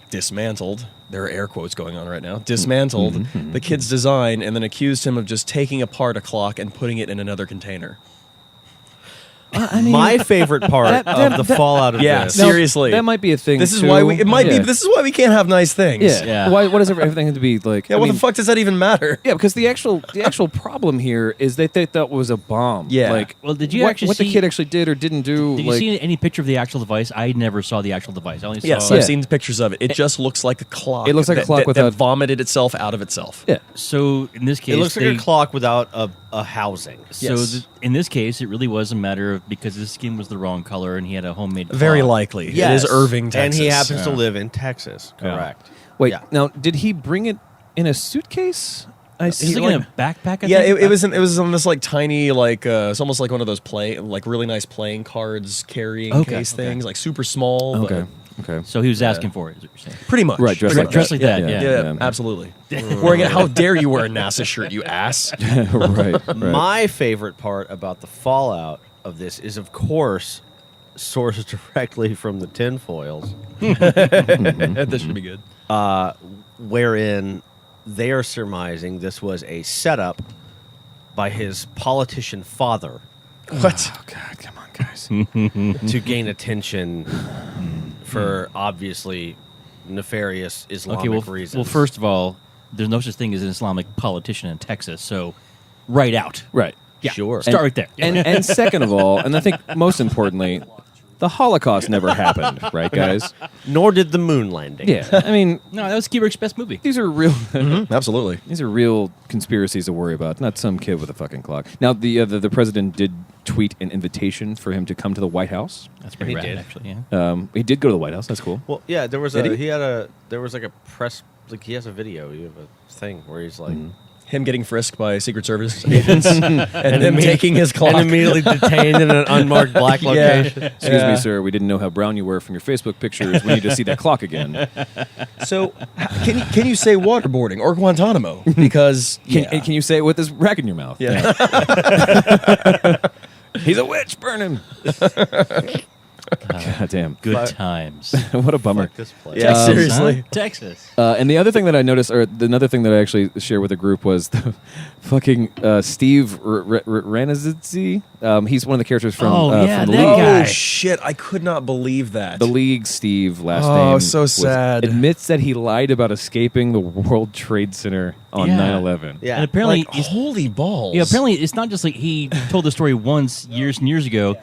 S7: dismantled. There are air quotes going on right now. Dismantled the kid's design and then accused him of just taking apart a clock and putting it in another container.
S4: My favorite part of the fallout of
S7: Yeah,
S4: this.
S7: seriously.
S1: that might be a thing.
S7: This is
S1: too.
S7: why we. It might
S1: Yeah.
S7: be. This is why we can't have nice things.
S1: Yeah.
S2: Yeah.
S1: Why? What does everything have to be like?
S7: Yeah.
S1: I
S7: What
S1: mean,
S7: the fuck does that even matter?
S1: Yeah, because the actual problem here is that they thought was a bomb.
S7: Yeah.
S1: Like,
S2: Well, did you
S1: what,
S2: actually
S1: what the
S2: see-
S1: kid actually did or didn't do?
S2: Did you
S1: like,
S2: see any picture of the actual device? I never saw the actual device. I only saw.
S7: Yes,
S1: Yeah.
S7: I've seen pictures of it. It just looks like a clock.
S1: It looks like a clock
S7: that
S1: without-
S7: vomited itself out of itself.
S1: Yeah.
S2: So in this case,
S4: It looks like
S2: they-
S4: a clock without a housing.
S2: So
S7: Yes.
S2: in this case, it really was a matter of because his skin was the wrong color and he had a homemade.
S7: Very
S2: clock.
S7: likely. It is Irving, Texas.
S4: and he happens to live in Texas.
S2: Yeah.
S4: Correct.
S1: Wait.
S4: Yeah.
S1: Now, did he bring it in a suitcase? I
S2: He's
S1: see.
S2: like in a backpack. I
S7: Yeah,
S2: think?
S7: it was on this like tiny it's almost like one of those really nice playing cards carrying
S2: Okay,
S7: case
S2: okay.
S7: things, like super small. but
S1: Okay. Okay.
S2: So he was asking for it. Is what you're saying.
S7: pretty much.
S1: Right, dressed
S7: Pretty
S1: like
S7: much.
S2: Dressed like that.
S1: Yeah,
S2: Yeah.
S7: Yeah, absolutely. Wearing it. How dare you wear a NASA shirt, you ass?
S1: right.
S4: My favorite part about the fallout of this is, of course, sourced directly from the tinfoils,
S7: This should be good.
S4: wherein they are surmising this was a setup by his politician father
S7: What?
S1: Oh God! Come on, guys.
S4: to gain attention for obviously nefarious Islamic
S2: Okay.
S4: reasons.
S2: Well, first of all, there's no such thing as an Islamic politician in Texas. So, right out.
S1: Right.
S2: Yeah.
S4: Sure.
S2: Start right there.
S1: And second of all, and I think most importantly, the Holocaust never happened, right, guys?
S4: Nor did the moon landing.
S1: Yeah. I mean,
S2: No, that was Kubrick's best movie.
S1: these are real.
S7: Absolutely.
S1: These are real conspiracies to worry about, not some kid with a fucking clock. Now, the president did tweet an invitation for him to come to the White House.
S2: That's pretty
S4: He
S2: rad,
S4: did.
S2: actually. Yeah.
S1: He did go to the White House. That's cool.
S4: Well, yeah, there was
S1: Did he?
S4: there was like a press, like he has a video, you have a thing where he's like,
S7: Him getting frisked by Secret Service agents and him taking his clock.
S4: and immediately detained in an unmarked black location.
S1: Excuse me, sir. We didn't know how brown you were from your Facebook pictures. We need to see that clock again.
S7: So, can you say waterboarding or Guantanamo? Because
S1: Can you say it with this rack in your mouth?
S7: yeah.
S1: He's a witch. Burn him. God damn.
S2: Good
S4: But-
S2: times.
S1: What a bummer.
S4: Fuck this place.
S7: Yeah, seriously.
S2: Huh? Texas.
S1: And the other thing that I noticed, or another thing that I actually shared with the group, was the fucking Steve Ranazzi. He's one of the characters from,
S2: Oh, yeah,
S1: from the
S2: that
S1: League.
S2: guy.
S7: Oh shit! I could not believe that.
S1: The League, Steve, last
S7: Oh,
S1: name.
S7: so
S1: was-
S7: sad.
S1: Admits that he lied about escaping the World Trade Center on
S2: Yeah.
S1: 9/11.
S4: Yeah.
S2: And apparently,
S7: Like, holy balls!
S2: yeah, apparently it's not just like he told the story once years and years ago.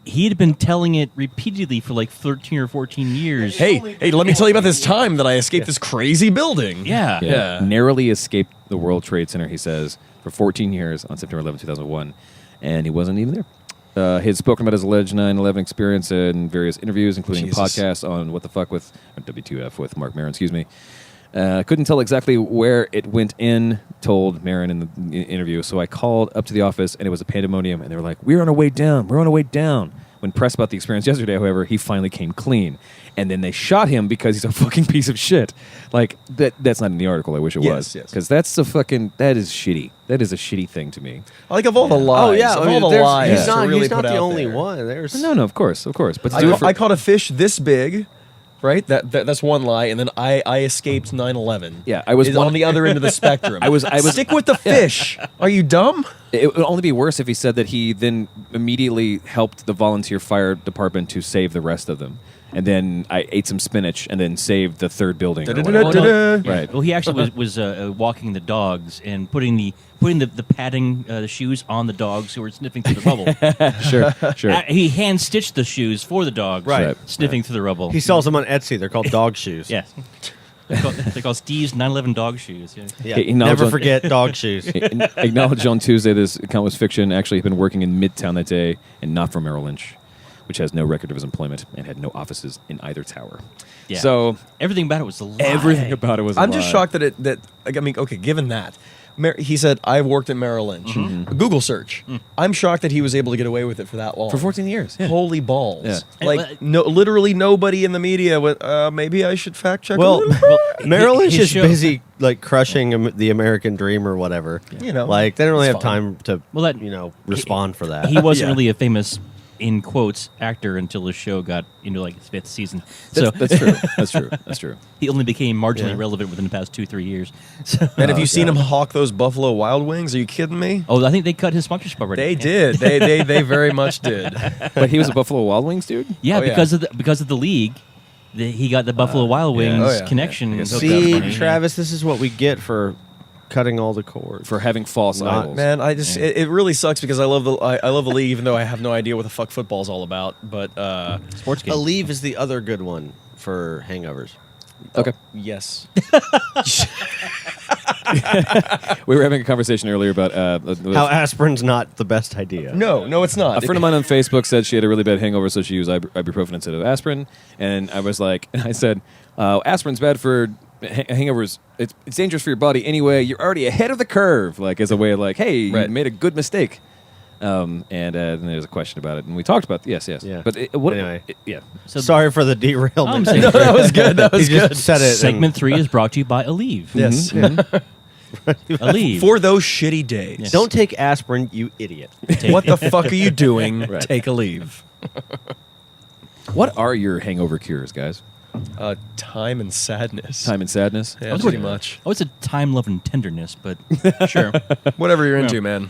S2: He had been telling it repeatedly for like 13 or 14 years.
S7: Hey, let me tell you about this time that I escaped this crazy building.
S2: Yeah.
S1: Narrowly escaped the World Trade Center, he says, for 14 years on September 11, 2001, and he wasn't even there. He had spoken about his alleged 9/11 experience in various interviews, including
S7: Jesus.
S1: a podcast on What the Fuck with W2F with Mark Maron, excuse me. Couldn't tell exactly where it went in, told Maron in the interview, so I called up to the office, and it was a pandemonium, and they were like, we're on our way down. When pressed about the experience yesterday, however, he finally came clean. And then they shot him because he's a fucking piece of shit. Like, that's not in the article. I wish it was.
S7: Yes.
S1: Because that is shitty. That is a shitty thing to me.
S7: Like of all the lies.
S4: Oh yeah,
S7: of
S4: I mean,
S7: all the
S4: there's-
S7: lies.
S4: he's
S7: to
S4: not,
S7: really
S4: he's not
S7: put
S4: the
S7: out
S4: only
S7: there.
S4: one. There's
S1: No, of course. But to do it for,
S7: I caught a fish this big, right? That's one lie, and then I escaped 9/11.
S1: Yeah, I was
S7: Is
S1: one-
S7: on the other end of the spectrum.
S1: I was
S7: Stick with the fish. Are you dumb?
S1: it would only be worse if he said that he then immediately helped the volunteer fire department to save the rest of them. And then I ate some spinach and then saved the third building. Or
S7: Da-da-da-da.
S1: whatever.
S7: Da-da.
S1: Right.
S2: Well, he actually was walking the dogs and putting the padding the shoes on the dogs who were sniffing through the rubble.
S1: Sure.
S2: He hand stitched the shoes for the dogs,
S4: Right.
S2: sniffing through the rubble.
S4: He sells them on Etsy. They're called dog shoes.
S2: Yeah. They're called Steve's 9/11 dog shoes. Yeah.
S4: Yeah.
S1: Hey, acknowledge
S4: Never
S1: on-
S4: forget dog shoes.
S1: Acknowledged on Tuesday this account was fiction. Actually, he'd been working in Midtown that day and not for Merrill Lynch, which has no record of his employment and had no offices in either tower.
S2: Yeah.
S1: So
S2: Everything about it was a lie.
S1: everything about it was a
S7: I'm just
S1: lie.
S7: shocked okay, given that. He said, I've worked at Merrill Lynch. Google search. I'm shocked that he was able to get away with it for that long.
S1: For 14 years. Yeah.
S7: Holy balls.
S1: Yeah.
S7: Like, literally nobody in the media went, maybe I should fact check a
S4: Well,
S7: little bit.
S4: Merrill Lynch
S2: his
S4: is
S2: show-
S4: busy like crushing the American dream or whatever.
S7: You know,
S4: like they don't really have
S7: it's fine.
S4: time to respond for that.
S2: He wasn't
S7: Yeah.
S2: really a famous, in quotes, actor until the show got into like its 5th season. So
S1: That's true. That's true.
S2: he only became marginally
S4: Yeah.
S2: relevant within the past 2-3 years. So,
S7: And have you seen him hawk those Buffalo Wild Wings? Are you kidding me?
S2: I think they cut his sponsorship already.
S7: They
S2: Yeah.
S7: did. They very much did.
S1: But he was a Buffalo Wild Wings dude?
S2: Yeah,
S7: Oh, yeah.
S2: because of the league, he got the Buffalo Wild
S1: yeah.
S2: Wings
S7: Oh, yeah.
S2: connection.
S1: I guess
S2: hooked
S4: See,
S2: up.
S4: Travis, this is what we get for cutting all the cords.
S1: For having false
S4: Not-
S1: idols.
S7: Man, it really sucks because I love the league, even though I have no idea what the fuck football's all about. But
S2: Sports game.
S4: Aleve is the other good one for hangovers.
S1: Okay.
S7: yes,
S1: We were having a conversation earlier about
S4: How aspirin's not the best idea.
S7: no, it's not.
S1: a friend of mine on Facebook said she had a really bad hangover, so she used ibuprofen instead of aspirin. And I was like, I said, aspirin's bad for hangovers. It's dangerous for your body anyway. You're already ahead of the curve, like as a way of like, hey,
S7: Right.
S1: you made a good mistake. And then there's a question about it, and we talked about yes.
S4: Yeah.
S1: But
S4: Anyway.
S1: yeah.
S2: So
S4: Sorry for the derailment.
S2: I'm saying-
S7: No, that was good. That was
S4: He
S7: good.
S4: just said it.
S2: segment 3 is brought to you by Aleve.
S7: Yes.
S2: Aleve.
S7: For those shitty days.
S2: Yes.
S4: Don't take aspirin, you idiot.
S7: What the fuck are you doing?
S1: Right.
S7: Take a leave.
S1: What are your hangover cures, guys?
S7: Time and sadness.
S1: Time and sadness.
S7: Yeah, pretty much.
S2: Oh, it's a time, love, and tenderness, but sure.
S7: Whatever you're into, man.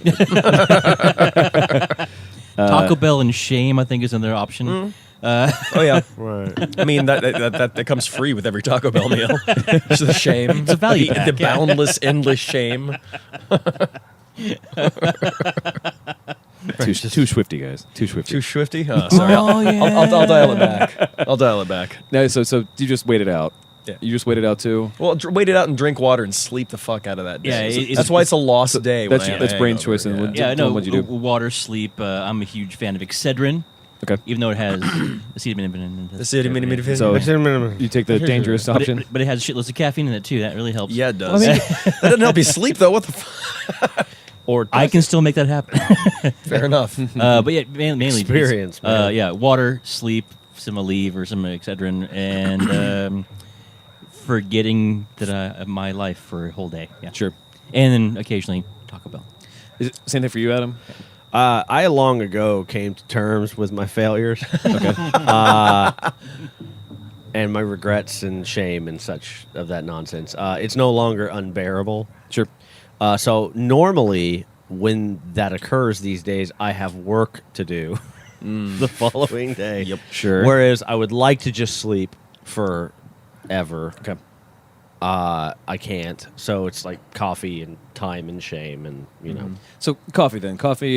S2: Taco Bell and shame, I think, is another option.
S7: Oh yeah.
S4: Right.
S7: I mean that comes free with every Taco Bell meal. It's the shame.
S2: It's a value
S7: The
S2: pack, yeah.
S7: boundless, endless shame.
S1: Too swifty, guys. Too swifty.
S7: Too swifty. Oh, sorry. I'll dial it back. I'll dial it back.
S1: No, so you just wait it out.
S7: Yeah.
S1: You just wait it out too.
S7: Well, wait it out and drink water and sleep the fuck out of that day.
S2: Yeah,
S7: So
S2: it's-
S7: that's why it's a lost day. when
S1: That's
S7: I have
S1: that's
S7: a
S1: brain
S7: hangover,
S1: choice. And
S7: yeah.
S1: what-
S2: Yeah,
S1: tell
S2: no,
S1: them what you do.
S2: water, sleep. I'm a huge fan of Excedrin,
S1: Okay.
S2: even though it has acetaminophen.
S7: Acetaminophen.
S1: So
S4: But
S1: you take the dangerous option.
S2: But it has shitloads of caffeine in it too. That really helps.
S7: Yeah, it does. that doesn't help you sleep though. What the fuck?
S4: or
S2: I can still make that happen.
S7: Fair enough.
S2: But yeah, mainly
S4: Experience, man.
S2: yeah, water, sleep, some Aleve or some Excedrin, and forgetting that my life for a whole day. Yeah,
S1: Sure.
S2: and then occasionally Taco Bell.
S1: Is it same thing for you, Adam?
S4: I long ago came to terms with my failures.
S1: Okay.
S4: And my regrets and shame and such of that nonsense. It's no longer unbearable.
S1: Sure.
S4: So normally, when that occurs these days, I have work to do the following day.
S7: Yep.
S1: Sure.
S4: Whereas I would like to just sleep forever.
S1: Okay.
S4: I can't. So it's like coffee and time and shame, and you know.
S1: So coffee,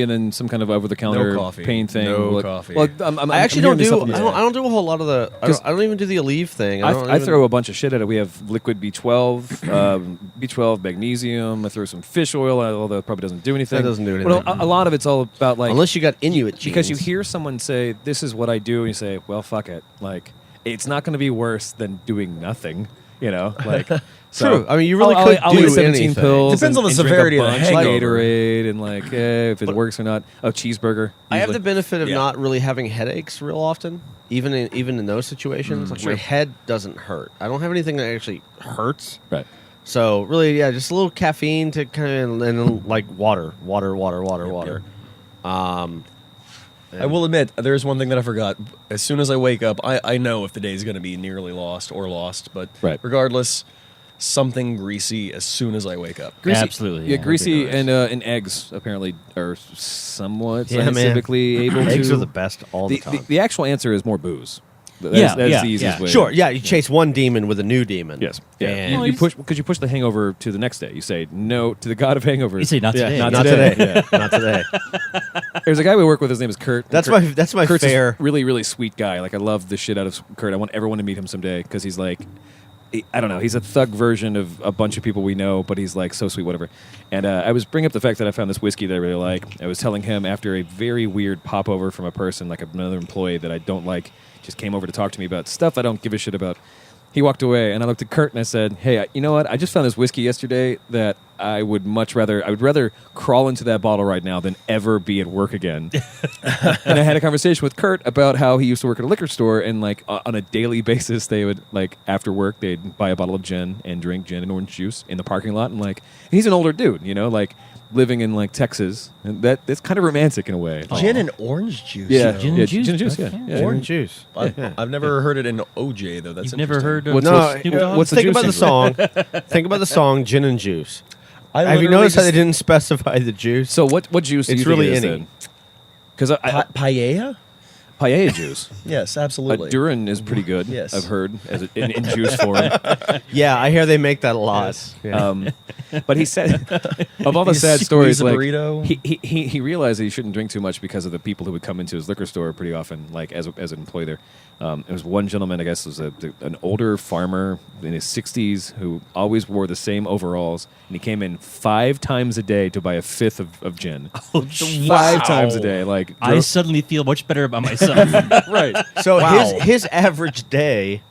S1: and then some kind of over-the-counter
S7: No coffee.
S1: pain thing.
S7: No coffee.
S1: Well, I'm
S4: I actually
S1: hearing
S4: don't
S1: this
S4: do.
S1: supplement.
S4: I don't do a whole lot of the. I don't even do the Aleve thing.
S1: I throw a bunch of shit at it. We have liquid B12, B12, magnesium. I throw some fish oil, although it probably doesn't do anything.
S4: That doesn't do anything.
S1: Well, a lot of it's all about like
S4: unless you got Inuit genes.
S1: because you hear someone say, "This is what I do," and you say, "Well, fuck it." Like it's not going to be worse than doing nothing. You know, like. So,
S4: True. I mean, you really could
S1: I'll
S4: do
S1: eat 17
S4: anything.
S1: pills.
S7: Depends on the
S1: and drink
S7: severity
S1: a
S7: of the
S1: bunch
S7: hangover.
S1: Gatorade and like if it works or not. Oh, cheeseburger.
S4: I have the
S1: usually.
S4: benefit of
S7: Yeah.
S4: not really having headaches real often, even in those situations. Like my head doesn't hurt. I don't have anything that actually hurts.
S1: Right.
S4: So really, yeah, just a little caffeine to kind of and like water.
S7: I will admit, there's one thing that I forgot. As soon as I wake up, I know if the day's going to be nearly lost or lost, but
S1: Right.
S7: regardless, something greasy as soon as I wake up.
S2: Absolutely,
S1: Yeah,
S2: yeah.
S1: greasy
S2: That'd
S1: and eggs apparently are somewhat
S4: Yeah, man.
S1: scientifically able to.
S4: Eggs are the best all the time.
S1: The actual answer is more booze. That
S2: Yeah,
S1: is, that's
S2: yeah,
S1: the easiest
S2: yeah.
S1: way.
S4: Sure, yeah, you chase one demon with a new demon.
S1: Yes. Yeah.
S4: And
S1: You push because you push the hangover to the next day. You say no to the god of hangovers.
S2: You say not today.
S1: Not
S4: not
S1: today.
S4: today. Not today.
S1: There's a guy we work with. His name is Kurt.
S4: That's
S1: Kurt-
S4: my
S1: Kurt's
S4: fair.
S1: this really, really sweet guy. Like I love the shit out of Kurt. I want everyone to meet him someday because he's like, I don't know. He's a thug version of a bunch of people we know, but he's like so sweet, whatever. And I was bringing up the fact that I found this whiskey that I really like. I was telling him after a very weird popover from a person, like another employee that I don't like, just came over to talk to me about stuff I don't give a shit about. He walked away, and I looked at Kurt and I said, "Hey, you know what? I just found this whiskey yesterday that I would rather crawl into that bottle right now than ever be at work again." And I had a conversation with Kurt about how he used to work at a liquor store, and like on a daily basis, they would like after work they'd buy a bottle of gin and drink gin and orange juice in the parking lot, and like he's an older dude, you know, like living in like Texas, and that's kind of romantic in a way.
S7: Gin and orange juice.
S1: Yeah,
S7: though.
S2: Gin and
S1: yeah,
S2: juice,
S1: gin and juice,
S2: okay.
S1: yeah. Yeah.
S4: Orange juice.
S7: I've never heard it in OJ though. That's
S2: You've never
S7: interesting.
S2: heard of
S1: What's
S4: No,
S2: Snoop Dogg?
S1: what's the
S4: think
S1: juice
S4: about the
S1: in it?
S4: song. Think about the song "Gin and Juice."
S7: I
S4: Have you
S7: literally
S4: noticed how they
S7: just-
S4: didn't specify the juice?
S1: So what juice do
S4: It's
S1: you think
S4: really
S1: it is
S4: any.
S1: then? Because
S7: paella?
S1: paella juice.
S7: Yes, absolutely.
S1: Durin is pretty good.
S7: Yes.
S1: I've heard as in juice form.
S4: Yeah, I hear they make that a lot. Yeah.
S1: But he said, of all the
S7: You
S1: sad
S7: squeeze
S1: stories,
S7: a
S1: like
S7: burrito.
S1: he realized that he shouldn't drink too much because of the people who would come into his liquor store pretty often, like as an employee there. There was one gentleman, I guess, was an older farmer in his 60s who always wore the same overalls, and he came in 5 times a day to buy a fifth of gin.
S2: Oh,
S1: 5 times a day, like
S2: I suddenly feel much better about myself.
S1: right.
S4: So his average day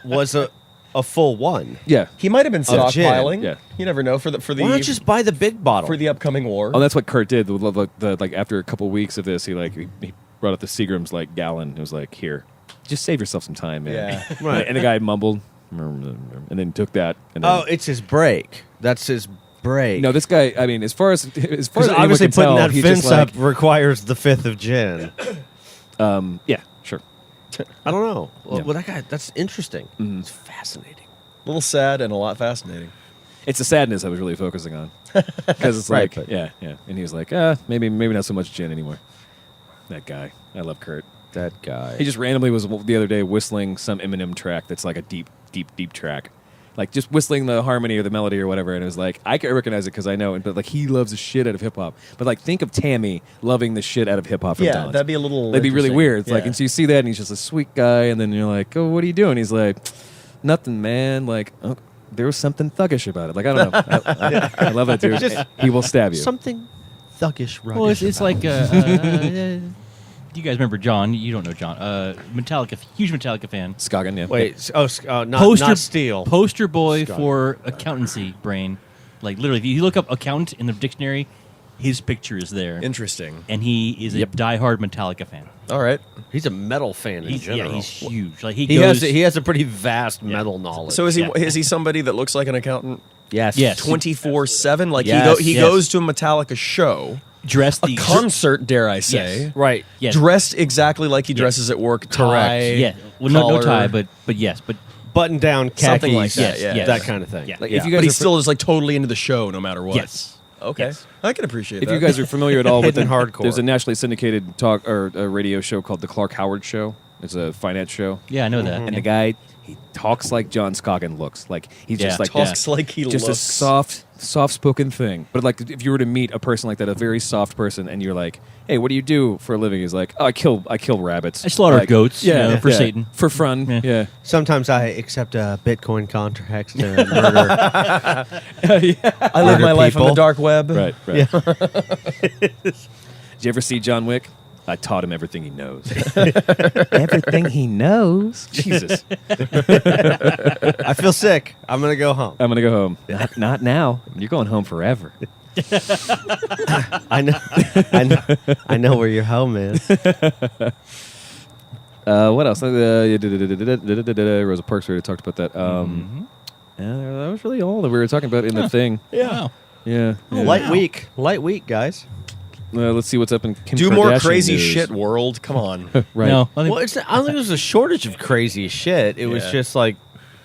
S4: was a full one.
S1: Yeah.
S7: He might have been
S4: Of gin.
S7: stockpiling.
S1: Yeah.
S7: You never know for the
S4: Why not just buy the big bottle?
S7: for the upcoming war.
S1: Oh, that's what Kurt did. Like after a couple weeks of this, he brought up the Seagram's like gallon. It was like, here, just save yourself some time, man.
S7: Yeah.
S4: Right.
S1: And the guy mumbled, and then took that. And then,
S4: Oh, it's his break. That's his break.
S1: no, this guy. I mean, as far as
S4: because
S1: anyone
S4: obviously
S1: can
S4: putting
S1: tell,
S4: that
S1: he's
S4: fence
S1: just like,
S4: up requires the fifth of gin.
S1: Yeah, sure.
S4: I don't know. Well,
S1: Yeah.
S4: well, that guy—that's interesting. It's fascinating.
S7: A little sad and a lot fascinating.
S1: It's the sadness I was really focusing on because it's
S4: Right,
S1: like,
S4: but-
S1: yeah. And he was like, maybe not so much gin anymore. That guy, I love Kurt.
S4: That guy.
S1: He just randomly was the other day whistling some Eminem track that's like a deep track. Like just whistling the harmony or the melody or whatever, and it was like I could recognize it because I know it. But like he loves the shit out of hip hop. But like think of Tammy loving the shit out of hip hop.
S7: Yeah,
S1: Talent.
S7: that'd be a little
S1: That'd be really
S7: interesting.
S1: weird. It's like,
S7: Yeah.
S1: and so you see that, and he's just a sweet guy, and then you're like, oh, what are you doing? He's like, nothing, man. Like, oh, there was something thuggish about it. Like I don't know. I love that dude. He will stab you.
S4: Something thuggish, ruggish.
S2: Well, it's like you guys remember John? You don't know John. Metallica, huge Metallica fan.
S1: Scoggin, yeah.
S4: Wait. Not Steel.
S2: Poster boy
S4: Scott.
S2: for accountancy brain. Like literally, if you look up accountant in the dictionary, his picture is there,
S7: Interesting.
S2: and he is a diehard Metallica fan.
S7: All right.
S4: He's a metal fan in general.
S2: He's huge. Like he
S4: He
S2: goes.
S4: has a pretty vast metal knowledge.
S7: So is he
S2: Yeah.
S7: is he somebody that looks like an accountant
S4: yes.
S2: Yes.
S7: 24/7? Like
S4: Yes.
S7: he
S2: Yes.
S7: goes to a Metallica show,
S2: dressed
S7: a
S2: the
S7: concert, dare I say,
S2: Yes.
S4: Right.
S2: Yes.
S7: dressed exactly like he dresses at work. Tie,
S2: Yeah. Well, no
S7: collar.
S2: tie, but yes, but
S4: Button down khakis.
S7: Something like that,
S2: Yes,
S7: yeah.
S2: yes.
S4: That kind of thing.
S2: Yeah.
S1: Like,
S4: Yeah.
S1: if you
S7: But
S1: guys
S7: he
S1: are
S7: still is like totally into the show no matter what.
S2: yes.
S7: Okay.
S2: Yes.
S7: I can appreciate
S1: If
S7: that.
S1: you guys are familiar at all with
S4: Hidden hardcore.
S1: there's a nationally syndicated talk or a radio show called the Clark Howard Show. It's a finance show.
S2: Yeah, I know that.
S1: And the guy, he talks like John Scoggin looks. Like he's just
S2: Yeah.
S1: like
S7: Talks like he
S1: just
S7: looks.
S1: a soft-spoken thing. But like, if you were to meet a person like that, a very soft person, and you're like, "Hey, what do you do for a living?" He's like, "Oh, I kill rabbits.
S2: I slaughter
S1: Like,
S2: goats, you
S1: yeah,
S2: know, for
S1: yeah.
S2: Satan."
S1: for fun."
S2: Yeah.
S1: Yeah.
S4: Sometimes I accept Bitcoin contracts to murder.
S7: I live my life on the
S4: people.
S7: dark web.
S1: Right. Right. Did you ever see John Wick? I taught him everything he knows. Everything he knows. Jesus.
S4: I feel sick. I'm gonna go home.
S1: I'm gonna go home. Not now. You're going home forever.
S4: I know. I know where your home is.
S1: What else? Rosa Parks already talked about that. Yeah, that was really all that we were talking about in the thing.
S2: Wow.
S1: Yeah. yeah.
S4: Light week, guys.
S1: Let's see what's up in Kim
S7: Do more
S1: Kardashian
S7: crazy
S1: news.
S7: shit, world. Come on.
S1: Right.
S2: No, I think
S4: Well, I don't think it was a shortage of crazy shit. It was
S7: Yeah.
S4: just like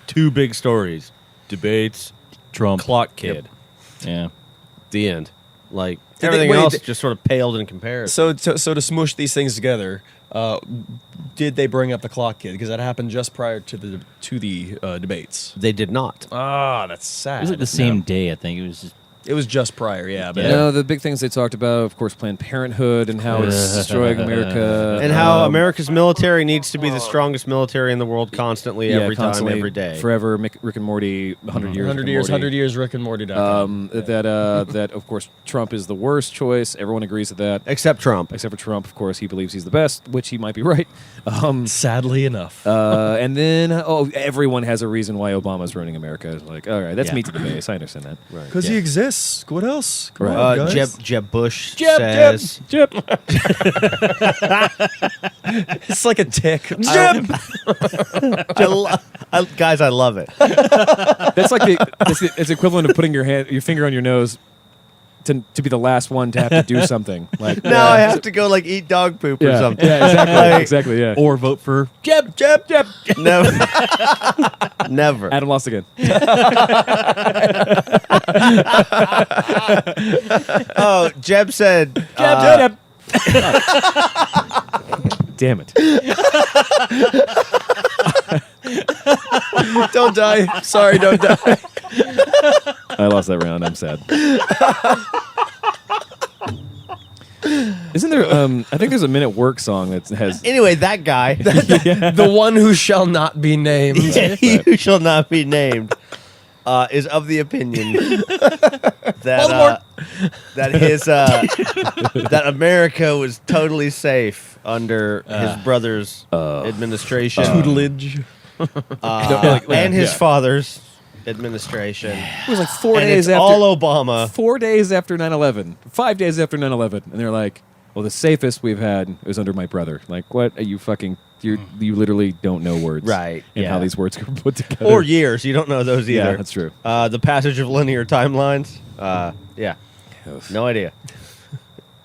S4: two big stories: debates,
S2: Trump.
S4: clock kid.
S2: Yeah.
S4: The end. Like
S7: Did they-
S4: everything
S7: wait,
S4: else
S7: th-
S4: just sort of paled in comparison.
S7: So to smush these things together, did they bring up the clock kid? Because that happened just prior to the debates.
S4: They did not.
S7: Ah, that's sad.
S2: It was like the same day, I think. It was just
S7: It was just prior, yeah. But
S1: No, the big things they talked about, of course, Planned Parenthood and how it's destroying America.
S4: And how America's military needs to be the strongest military in the world constantly, every
S1: constantly,
S4: time, every day.
S1: Forever, Rick and Morty, 100 years.
S7: 100 years, Rick and Morty.
S1: That of course Trump is the worst choice. Everyone agrees with that,
S4: Except Trump.
S1: except for Trump. Of course, he believes he's the best, which he might be right.
S7: Sadly enough.
S1: And then everyone has a reason why Obama's ruining America. Like, all right, that's
S2: Yeah.
S1: me to the base. I understand that. Right.
S7: Because he exists. What else? Come
S1: Right.
S7: on, guys.
S4: Jeb Bush
S1: Jeb.
S4: says...
S7: It's like a tick.
S4: Guys, I love it.
S1: That's like it's equivalent of putting your finger on your nose to be the last one to have to do something. Like
S4: Now I have to go like eat dog poop or something.
S1: Yeah, exactly.
S4: Like,
S1: Exactly. Yeah.
S2: or vote for
S1: Jeb.
S4: Never. Never.
S1: Adam lost again.
S4: Oh, Jeb said...
S1: Jeb. Damn it.
S7: Don't die. Sorry, don't die.
S1: I lost that round. I'm sad. Isn't there? I think there's a Men at Work song that has.
S4: Anyway, that guy,
S7: The one who shall not be named.
S4: who shall not be named, is of the opinion that that America was totally safe under his brother's administration
S7: Tutelage.
S4: and his father's administration.
S1: It was like 4
S4: And
S1: days
S4: it's
S1: after.
S4: all Obama.
S1: 4 days after 9/11. 5 days after 9/11, and they're like, "Well, the safest we've had was under my brother." Like, what are you fucking? You literally don't know words,
S4: Right,
S1: And
S4: yeah.
S1: how these words are put together.
S4: Or years. You don't know those either.
S1: Yeah, that's true.
S4: The passage of linear timelines. Yeah. No idea.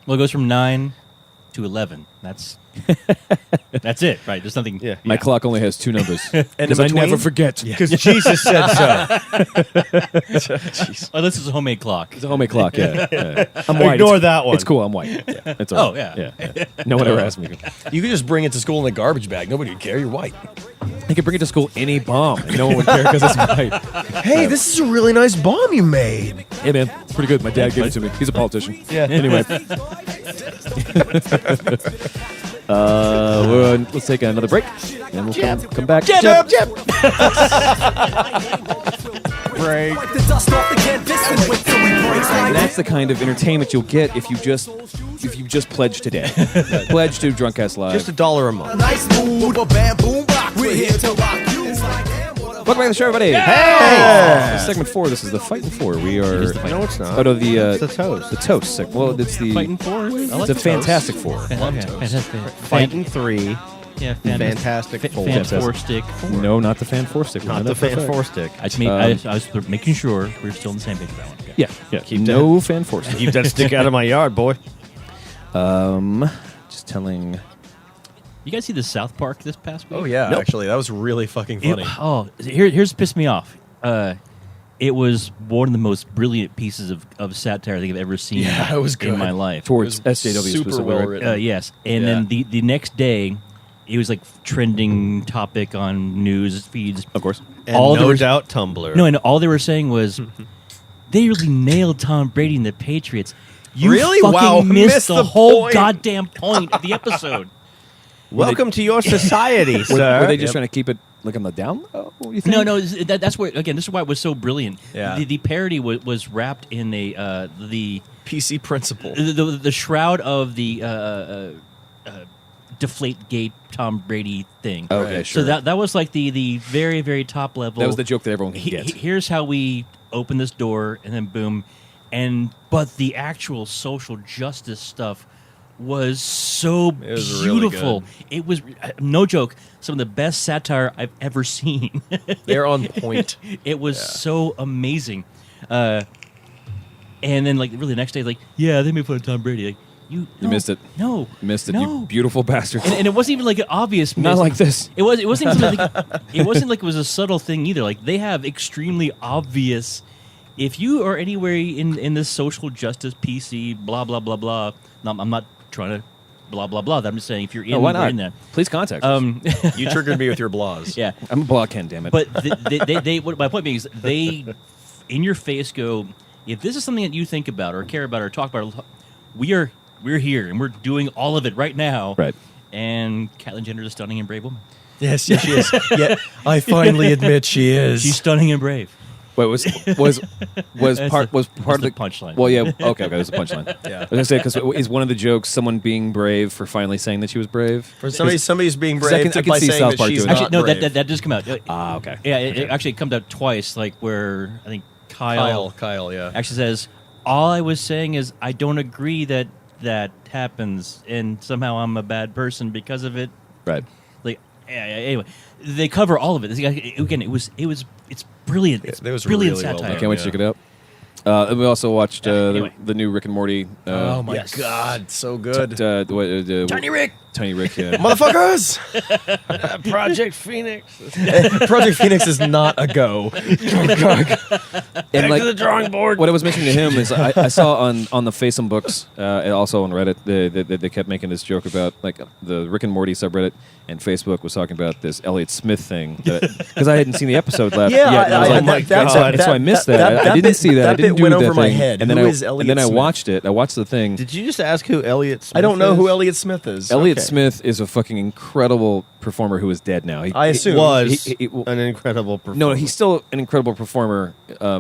S2: well, it goes from 9 to 11. That's it, right? There's nothing.
S4: Yeah.
S1: My clock only has two numbers,
S7: in
S1: because I
S7: between?
S1: never forget.
S4: Because Jesus said so.
S2: Oh, this is a homemade clock.
S1: It's a homemade clock. Yeah, I'm white.
S4: Ignore
S1: It's-
S4: that one.
S1: It's cool. I'm white. Yeah, that's all.
S2: Oh, yeah.
S1: yeah. No one ever asked me.
S7: You could just bring it to school in a garbage bag. Nobody would care. You're white.
S1: I could bring it to school any bomb, and no one would care because it's white.
S7: Hey, this is a really nice bomb you made.
S1: Hey man, it's pretty good. My dad gave it to me. He's a politician.
S7: Yeah.
S1: Anyway. Let's take another break, and we'll come back.
S4: Jeb.
S3: Break. Wipe the dust off the canvas and wait till we break.
S1: That's the kind of entertainment you'll get if you just pledge today. Pledge to Drunkcast Live.
S4: Just $1 a month.
S3: Nice mood, a band boom rock. We're here to rock you. It's like, damn, what a
S1: Welcome back to the show, everybody.
S4: Hey!
S1: This is segment 4. This is the Fightin' 4. We are.
S4: No, it's not.
S1: Oh no, the
S4: It's the toast.
S1: The toast. Well, it's the.
S2: Fighting 4.
S1: It's a Fantastic Four.
S2: Fantastic.
S4: Fighting 3.
S2: Yeah,
S4: Fantastic Four.
S2: Fan
S1: Fantastic.
S2: 4 stick.
S1: No, not the Fan 4 stick.
S4: Not the Fan 4 stick.
S2: I just made, I was making sure we're still on the same page with that one.
S1: Yeah, yeah. No Fan 4 stick.
S4: Keep that stick out of my yard, boy.
S1: Just telling.
S2: You guys see the South Park this past week?
S7: Oh, yeah,
S2: Nope.
S7: actually. That was really fucking funny.
S2: Here's what pissed me off. It was one of the most brilliant pieces of satire I think I've ever seen
S7: Yeah, it was good.
S2: in my life.
S1: Towards
S7: It was
S1: SJW
S7: super
S1: specifically,
S7: well
S1: right?
S7: written.
S2: Yes, and
S7: Yeah.
S2: then the next day, It was like trending topic on news feeds.
S1: Of course.
S4: And
S2: All
S4: no
S2: there was-
S4: doubt Tumblr.
S2: No, and all they were saying was they really nailed Tom Brady and the Patriots. You
S7: Really?
S2: fucking
S7: Wow,
S2: missed
S7: missed
S2: the
S7: the
S2: whole
S7: point.
S2: goddamn point of the episode.
S4: Welcome to your society, sir.
S1: Were they just trying to keep it like on the down low? You think?
S2: No, that's where again. This is why it was so brilliant.
S7: Yeah.
S2: The parody was wrapped in the
S7: PC principle.
S2: the shroud of the Deflategate Tom Brady thing.
S1: Okay,
S2: So
S1: sure.
S2: that was like the very very top level.
S1: That was the joke that everyone could get.
S2: Here's how we open this door, and then boom, but the actual social justice stuff was so
S7: It was really
S2: beautiful.
S7: good.
S2: It was no joke. Some of the best satire I've ever seen.
S7: They're on point.
S2: It was so amazing. And then, like, really the next day, like, yeah, they made fun of Tom Brady. Like, you
S1: missed it.
S2: No,
S1: You missed it,
S2: No.
S1: you beautiful bastard.
S2: And it wasn't even like an obvious.
S1: Not
S2: miss.
S1: like this.
S2: It wasn't even it wasn't like it was a subtle thing either. Like they have extremely obvious. If you are anywhere in this social justice PC, blah blah blah blah. No, I'm not trying to blah blah blah. I'm just saying if you're in,
S1: No, why
S2: we're
S1: not?
S2: in that.
S1: Please contact us.
S7: You triggered me with your blahs.
S2: Yeah,
S1: I'm a blockhead, damn it.
S2: but they what my point being is they in your face go, if this is something that you think about or care about or talk about, we're here and we're doing all of it right now.
S1: Right.
S2: And Caitlyn Jenner is a stunning and brave woman.
S7: Yes, she is. Yeah, I finally admit she is.
S2: She's stunning and brave.
S1: Wait, was
S2: That's
S1: part
S2: the
S1: of the
S2: punchline.
S1: Well, yeah, okay, that's the punchline.
S7: Yeah.
S1: I was gonna say because is one of the jokes someone being brave for finally saying that she was brave?
S7: For somebody's being
S1: 'Cause I
S7: brave
S1: can- I can
S7: by
S1: see
S7: saying
S1: South
S7: that
S1: Park
S7: she's
S1: doing
S7: not
S2: Actually, no,
S7: brave.
S2: that does come out.
S1: Ah, okay.
S2: Yeah, it actually comes out twice, like where I think Kyle
S7: Kyle, yeah.
S2: actually says, all I was saying is I don't agree that happens, and somehow I'm a bad person because of it.
S1: Right.
S2: Like, anyway, they cover all of it. Again, it's brilliant. It's
S7: It was
S2: brilliant
S7: really well
S2: satire.
S7: done.
S1: I can't wait to
S7: Yeah.
S1: check it out. And we also watched
S2: Anyway.
S1: the new Rick and Morty.
S7: Oh my
S2: Yes.
S7: god, so good.
S1: Tiny
S2: Rick!
S1: Tiny Rick, yeah.
S7: Motherfuckers!
S4: Project Phoenix.
S7: Project Phoenix is not a go.
S1: And like
S4: to the drawing board.
S1: what I was mentioning to him is I saw on the Faceum books and also on Reddit they kept making this joke about like the Rick and Morty subreddit, and Facebook was talking about this Elliott Smith thing because I hadn't seen the episode yet.
S7: Yeah,
S1: and I was
S7: I-
S1: like,
S7: that-
S1: and so I missed that. I didn't
S7: bit-
S1: see that. I
S7: that
S1: didn't
S7: bit
S1: do
S7: went
S1: that
S7: over my
S1: thing.
S7: head.
S1: And then
S7: Who
S1: I
S7: is Elliott
S1: and then I
S7: Smith?
S1: watched it. I watched the thing.
S4: Did you just ask who Elliot Smith
S7: I don't know
S4: is?
S7: who Elliott Smith is.
S1: Elliott
S7: Okay.
S1: Smith is a fucking incredible performer who is dead now.
S7: I assume.
S4: was
S1: He-
S4: an incredible performer.
S1: No, he's still an incredible performer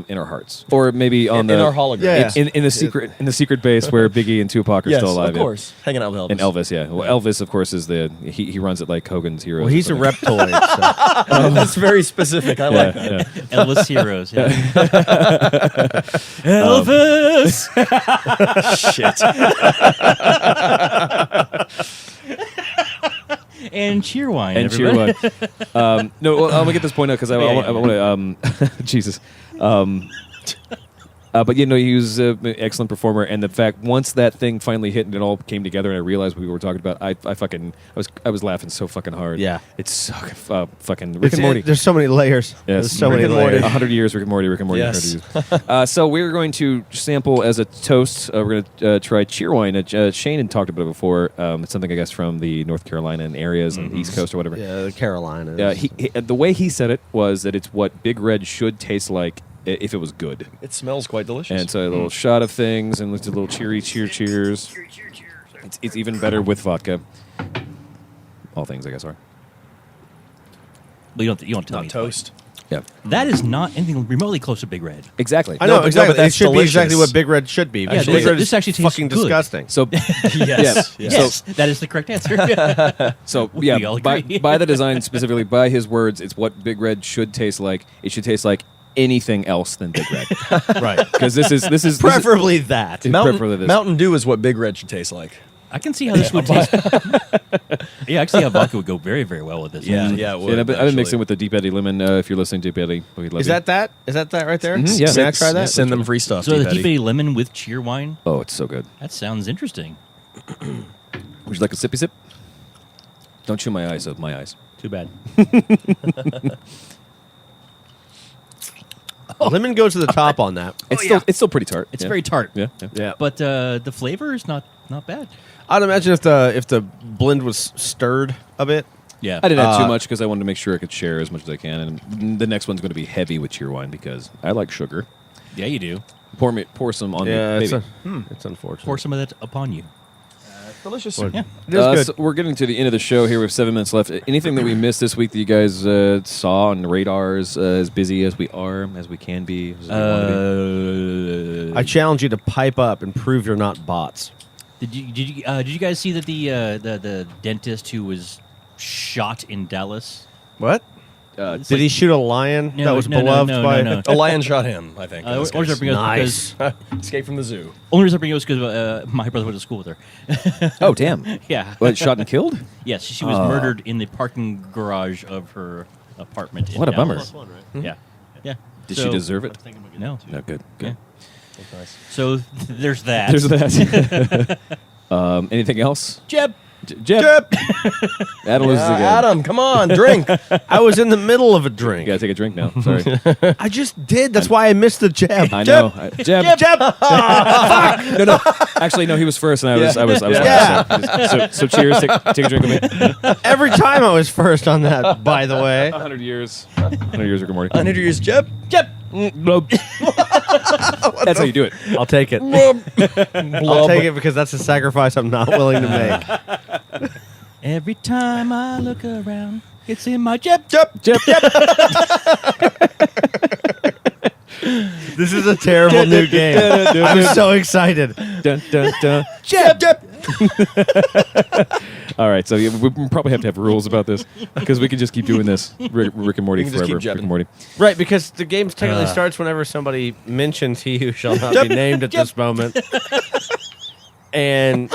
S1: in our hearts, or maybe on
S7: in
S1: the
S7: our hologram.
S4: Yeah.
S1: in the secret base where Biggie and Tupac are
S7: Yes,
S1: still alive.
S7: of
S1: yeah.
S7: course. Hanging out with Elvis.
S1: And Elvis, yeah. Well, Elvis, of course, is he runs it like Hogan's Heroes.
S4: Well,
S1: or
S4: he's a
S1: something.
S4: reptoid. So.
S7: That's very specific. I like that.
S1: Yeah.
S2: Elvis Heroes. Yeah. Elvis!
S7: Shit.
S2: And Cheerwine.
S1: And
S2: everybody.
S1: Cheerwine. No, well, I'm gonna get this point out because I want to. Jesus. But he was an excellent performer, and the fact once that thing finally hit and it all came together, and I realized what we were talking about, I was laughing so fucking hard.
S4: Yeah.
S1: it's so fucking Rick and Morty.
S4: There's so many layers.
S1: Yes.
S4: There's so
S1: Rick
S4: many
S1: and Morty.
S4: layers.
S1: 100 years, Rick and Morty, Rick and Morty.
S7: Yes.
S1: 100 years. So we're going to sample as a toast. We're going to try Cheerwine. Shane had talked about it before. It's something, I guess, from the North Carolina and areas and East Coast or whatever.
S4: Yeah, the Carolinas.
S1: He, the way he said it was that it's what Big Red should taste like if it was good.
S7: It smells quite delicious.
S1: And so a little shot of things and just a little cheers. It's even better with vodka. All things, I guess, are.
S2: But you don't tell
S7: not
S2: me.
S7: toast.
S1: Yeah,
S2: That is not anything remotely close to Big Red.
S1: exactly.
S4: I know,
S7: but
S4: exactly.
S7: no, but
S4: it
S7: that's
S4: should be exactly
S7: delicious.
S4: what Big Red should be.
S2: Yeah,
S4: Big Red
S2: this
S4: is
S2: actually tastes
S4: fucking
S2: good.
S4: disgusting.
S1: So
S7: Yes.
S2: Yes, that is the correct answer.
S1: So
S2: We
S1: yeah,
S2: all
S1: by
S2: agree.
S1: the design specifically, by his words, it's what Big Red should taste like. It should taste like anything else than Big Red,
S4: right.
S1: because this is
S4: Preferably that.
S1: preferably this.
S7: Mountain Dew is what Big Red should taste like.
S2: I can see how this would taste. Yeah, I can see how vodka would go very, very well with this.
S7: Yeah,
S1: And
S7: it would.
S1: I've been
S7: actually.
S1: mixing with the Deep Eddy Lemon. If you're listening, Deep Eddy, we'd love
S4: Is
S1: you.
S4: that? Is that right there?
S1: Mhm, yeah.
S4: Can I try that?
S7: Send them free stuff.
S2: So
S7: Deep
S2: the
S7: Eddy.
S2: Deep Eddy Lemon with Cheerwine?
S1: Oh, it's so good.
S2: That sounds interesting.
S1: Would you like a sippy sip? Don't chew my eyes. Of my eyes.
S2: Too bad.
S4: Lemon goes to the top on that.
S1: It's still pretty tart.
S2: It's
S1: yeah.
S2: very tart.
S1: Yeah. yeah.
S4: Yeah.
S2: But the flavor is not bad.
S4: I'd imagine if the blend was stirred a bit,
S2: Yeah.
S1: I didn't have too much because I wanted to make sure I could share as much as I can. And the next one's going to be heavy with cheer wine because I like sugar.
S2: Yeah, you do.
S1: Pour some on
S4: Yeah,
S1: me, baby.
S4: it's unfortunate.
S2: Pour some of that upon you.
S7: Delicious.
S2: Yeah.
S4: It is good.
S1: So we're getting to the end of the show here. We have 7 minutes left. Anything that we missed this week that you guys saw on radars as busy as we are, as we can be? As we want to be?
S4: I challenge you to pipe up and prove you're not bots.
S2: Did you guys see that the dentist who was shot in Dallas?
S4: What? Did he shoot a lion
S2: No,
S4: that was
S2: no, no,
S4: beloved
S2: no,
S4: by?
S2: no, no.
S7: A lion shot him, I think. in this
S2: Only reason I
S7: case.
S2: bring it up
S4: Nice.
S2: because
S7: Escape from the zoo.
S2: only reason I bring it up is because my brother went to school with her.
S1: Oh, damn.
S2: Yeah.
S1: What, shot and killed?
S2: Yes, she was murdered in the parking garage of her apartment. In
S1: What a bummer.
S2: Dallas. Yeah. Yeah.
S1: Did she deserve it?
S2: No.
S1: No, good. Good.
S2: So there's that.
S1: There's that. Anything else?
S2: Jeb.
S1: Jeb. Adam loses again.
S7: Adam, come on, drink.
S4: I was in the middle of a
S1: You
S4: drink.
S1: gotta take a drink now. Sorry.
S4: I just did. That's why I missed the jab.
S1: I know. Jeb. Fuck. No. Actually, no. He was first, and I was.
S4: Yeah.
S1: So cheers. Take a drink with me.
S4: Every time I was first on that, by the way.
S1: 100 years. 100 years of good morning.
S7: 100 years, Jeb.
S2: Jeb.
S1: That's how you do it.
S4: I'll take it. I'll take it because that's a sacrifice I'm not willing to make.
S2: Every time I look around, it's in my Jeb.
S1: Jeb.
S4: This is a terrible new game. I'm so excited.
S1: Dun, dun, dun.
S4: Jab.
S1: All right, so we probably have to have rules about this because we can just keep doing this. Rick and Morty
S7: We can just
S1: forever.
S7: keep jabbing.
S1: Rick and Morty.
S4: Right, because the game technically starts whenever somebody mentions he who shall not be named at this moment. And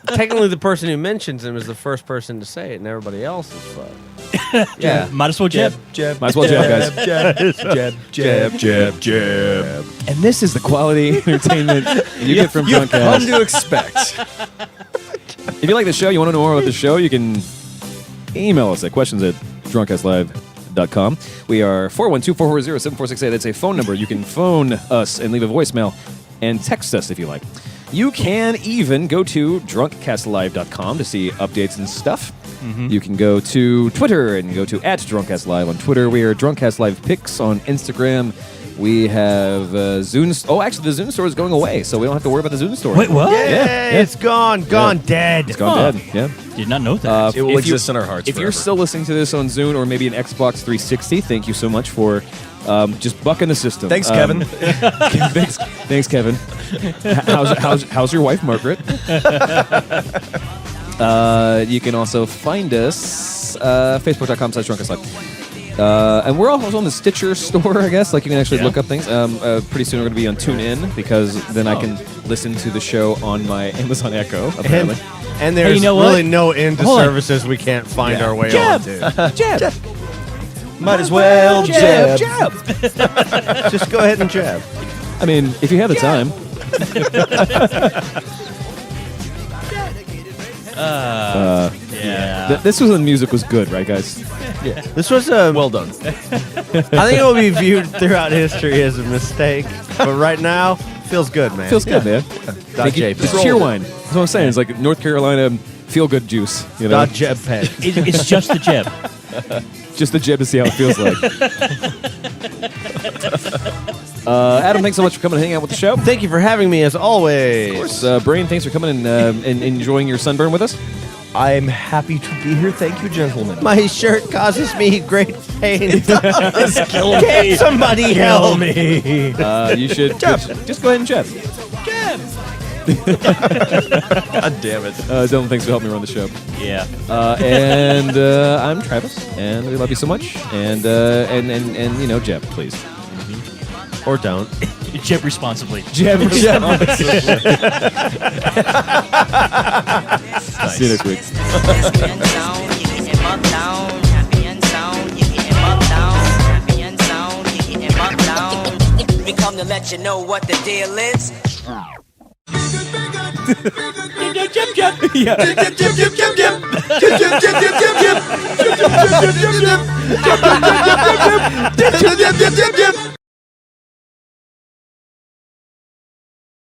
S4: technically the person who mentions him is the first person to say it, and everybody else is fucked.
S1: Yeah.
S2: Might as well Jeb.
S7: Jeb.
S1: Might as well jab, guys.
S7: Jeb.
S1: And this is the quality entertainment you get from
S7: You've come
S1: Drunkcast.
S7: to expect.
S1: If you like the show, you want to know more about the show, you can email us at questions@drunkcastlive.com. We are 412-440-7468. That's a phone number. You can phone us and leave a voicemail and text us if you like. You can even go to drunkcastlive.com to see updates and stuff. You can go to Twitter and go to @drunkcastlive on Twitter. We are Drunkcast Pics on Instagram. We have Zune. Oh, actually, the Zune store is going away, so we don't have to worry about the Zune store.
S2: Wait, what?
S4: Yeah, it's gone dead.
S1: It's gone dead. Yeah.
S2: Did not know that.
S7: It will
S1: If you-
S7: exist in our hearts
S1: If you're
S7: forever.
S1: still listening to this on Zune or maybe an Xbox 360, thank you so much for just bucking the system.
S7: Thanks, Kevin.
S1: Thanks, Kevin. How's your wife, Margaret? You can also find us facebook.com/drunkcastlive. And we're also on the Stitcher store, I guess. Like you can actually look up things. Pretty soon we're going to be on TuneIn because then I can listen to the show on my Amazon Echo. Apparently,
S4: And there's
S2: you know what?
S4: really no end to
S2: Hold on.
S4: services we can't find
S1: Yeah.
S4: our way
S1: Jeb.
S4: on to.
S1: Jeb,
S7: Might as well, Jeb.
S4: Just go ahead and jab.
S1: I mean, if you have the time.
S2: Yeah.
S1: This was when music was good, right, guys?
S4: This was a.
S7: Well done.
S4: I think it will be viewed throughout history as a mistake, but right now feels good, man.
S1: Feels good, man. Thank you.
S4: JPEG.
S1: It's cheer wine. That's what I'm saying. It's like North Carolina feel good juice. You know,
S4: Dot JebPeg.
S2: It's just the Jeb.
S1: just the jeb to see how it feels like. Adam, thanks so much for coming and hanging out with the show.
S4: Thank you for having me as always.
S1: Brain, thanks for coming and enjoying your sunburn with us.
S7: I'm happy to be here. Thank you, gentlemen.
S4: My shirt causes me great pain. Can somebody help me?
S1: You should just go ahead and jab.
S7: God damn it.
S1: Dylan, thanks for helping me run the show.
S2: Yeah.
S1: And I'm Travis, and we love you so much. And you know, Jeb, please.
S4: Or don't.
S2: Jeb responsibly.
S1: Jeb. See you next week.
S8: We come to let you know what the deal is.
S1: Yeah.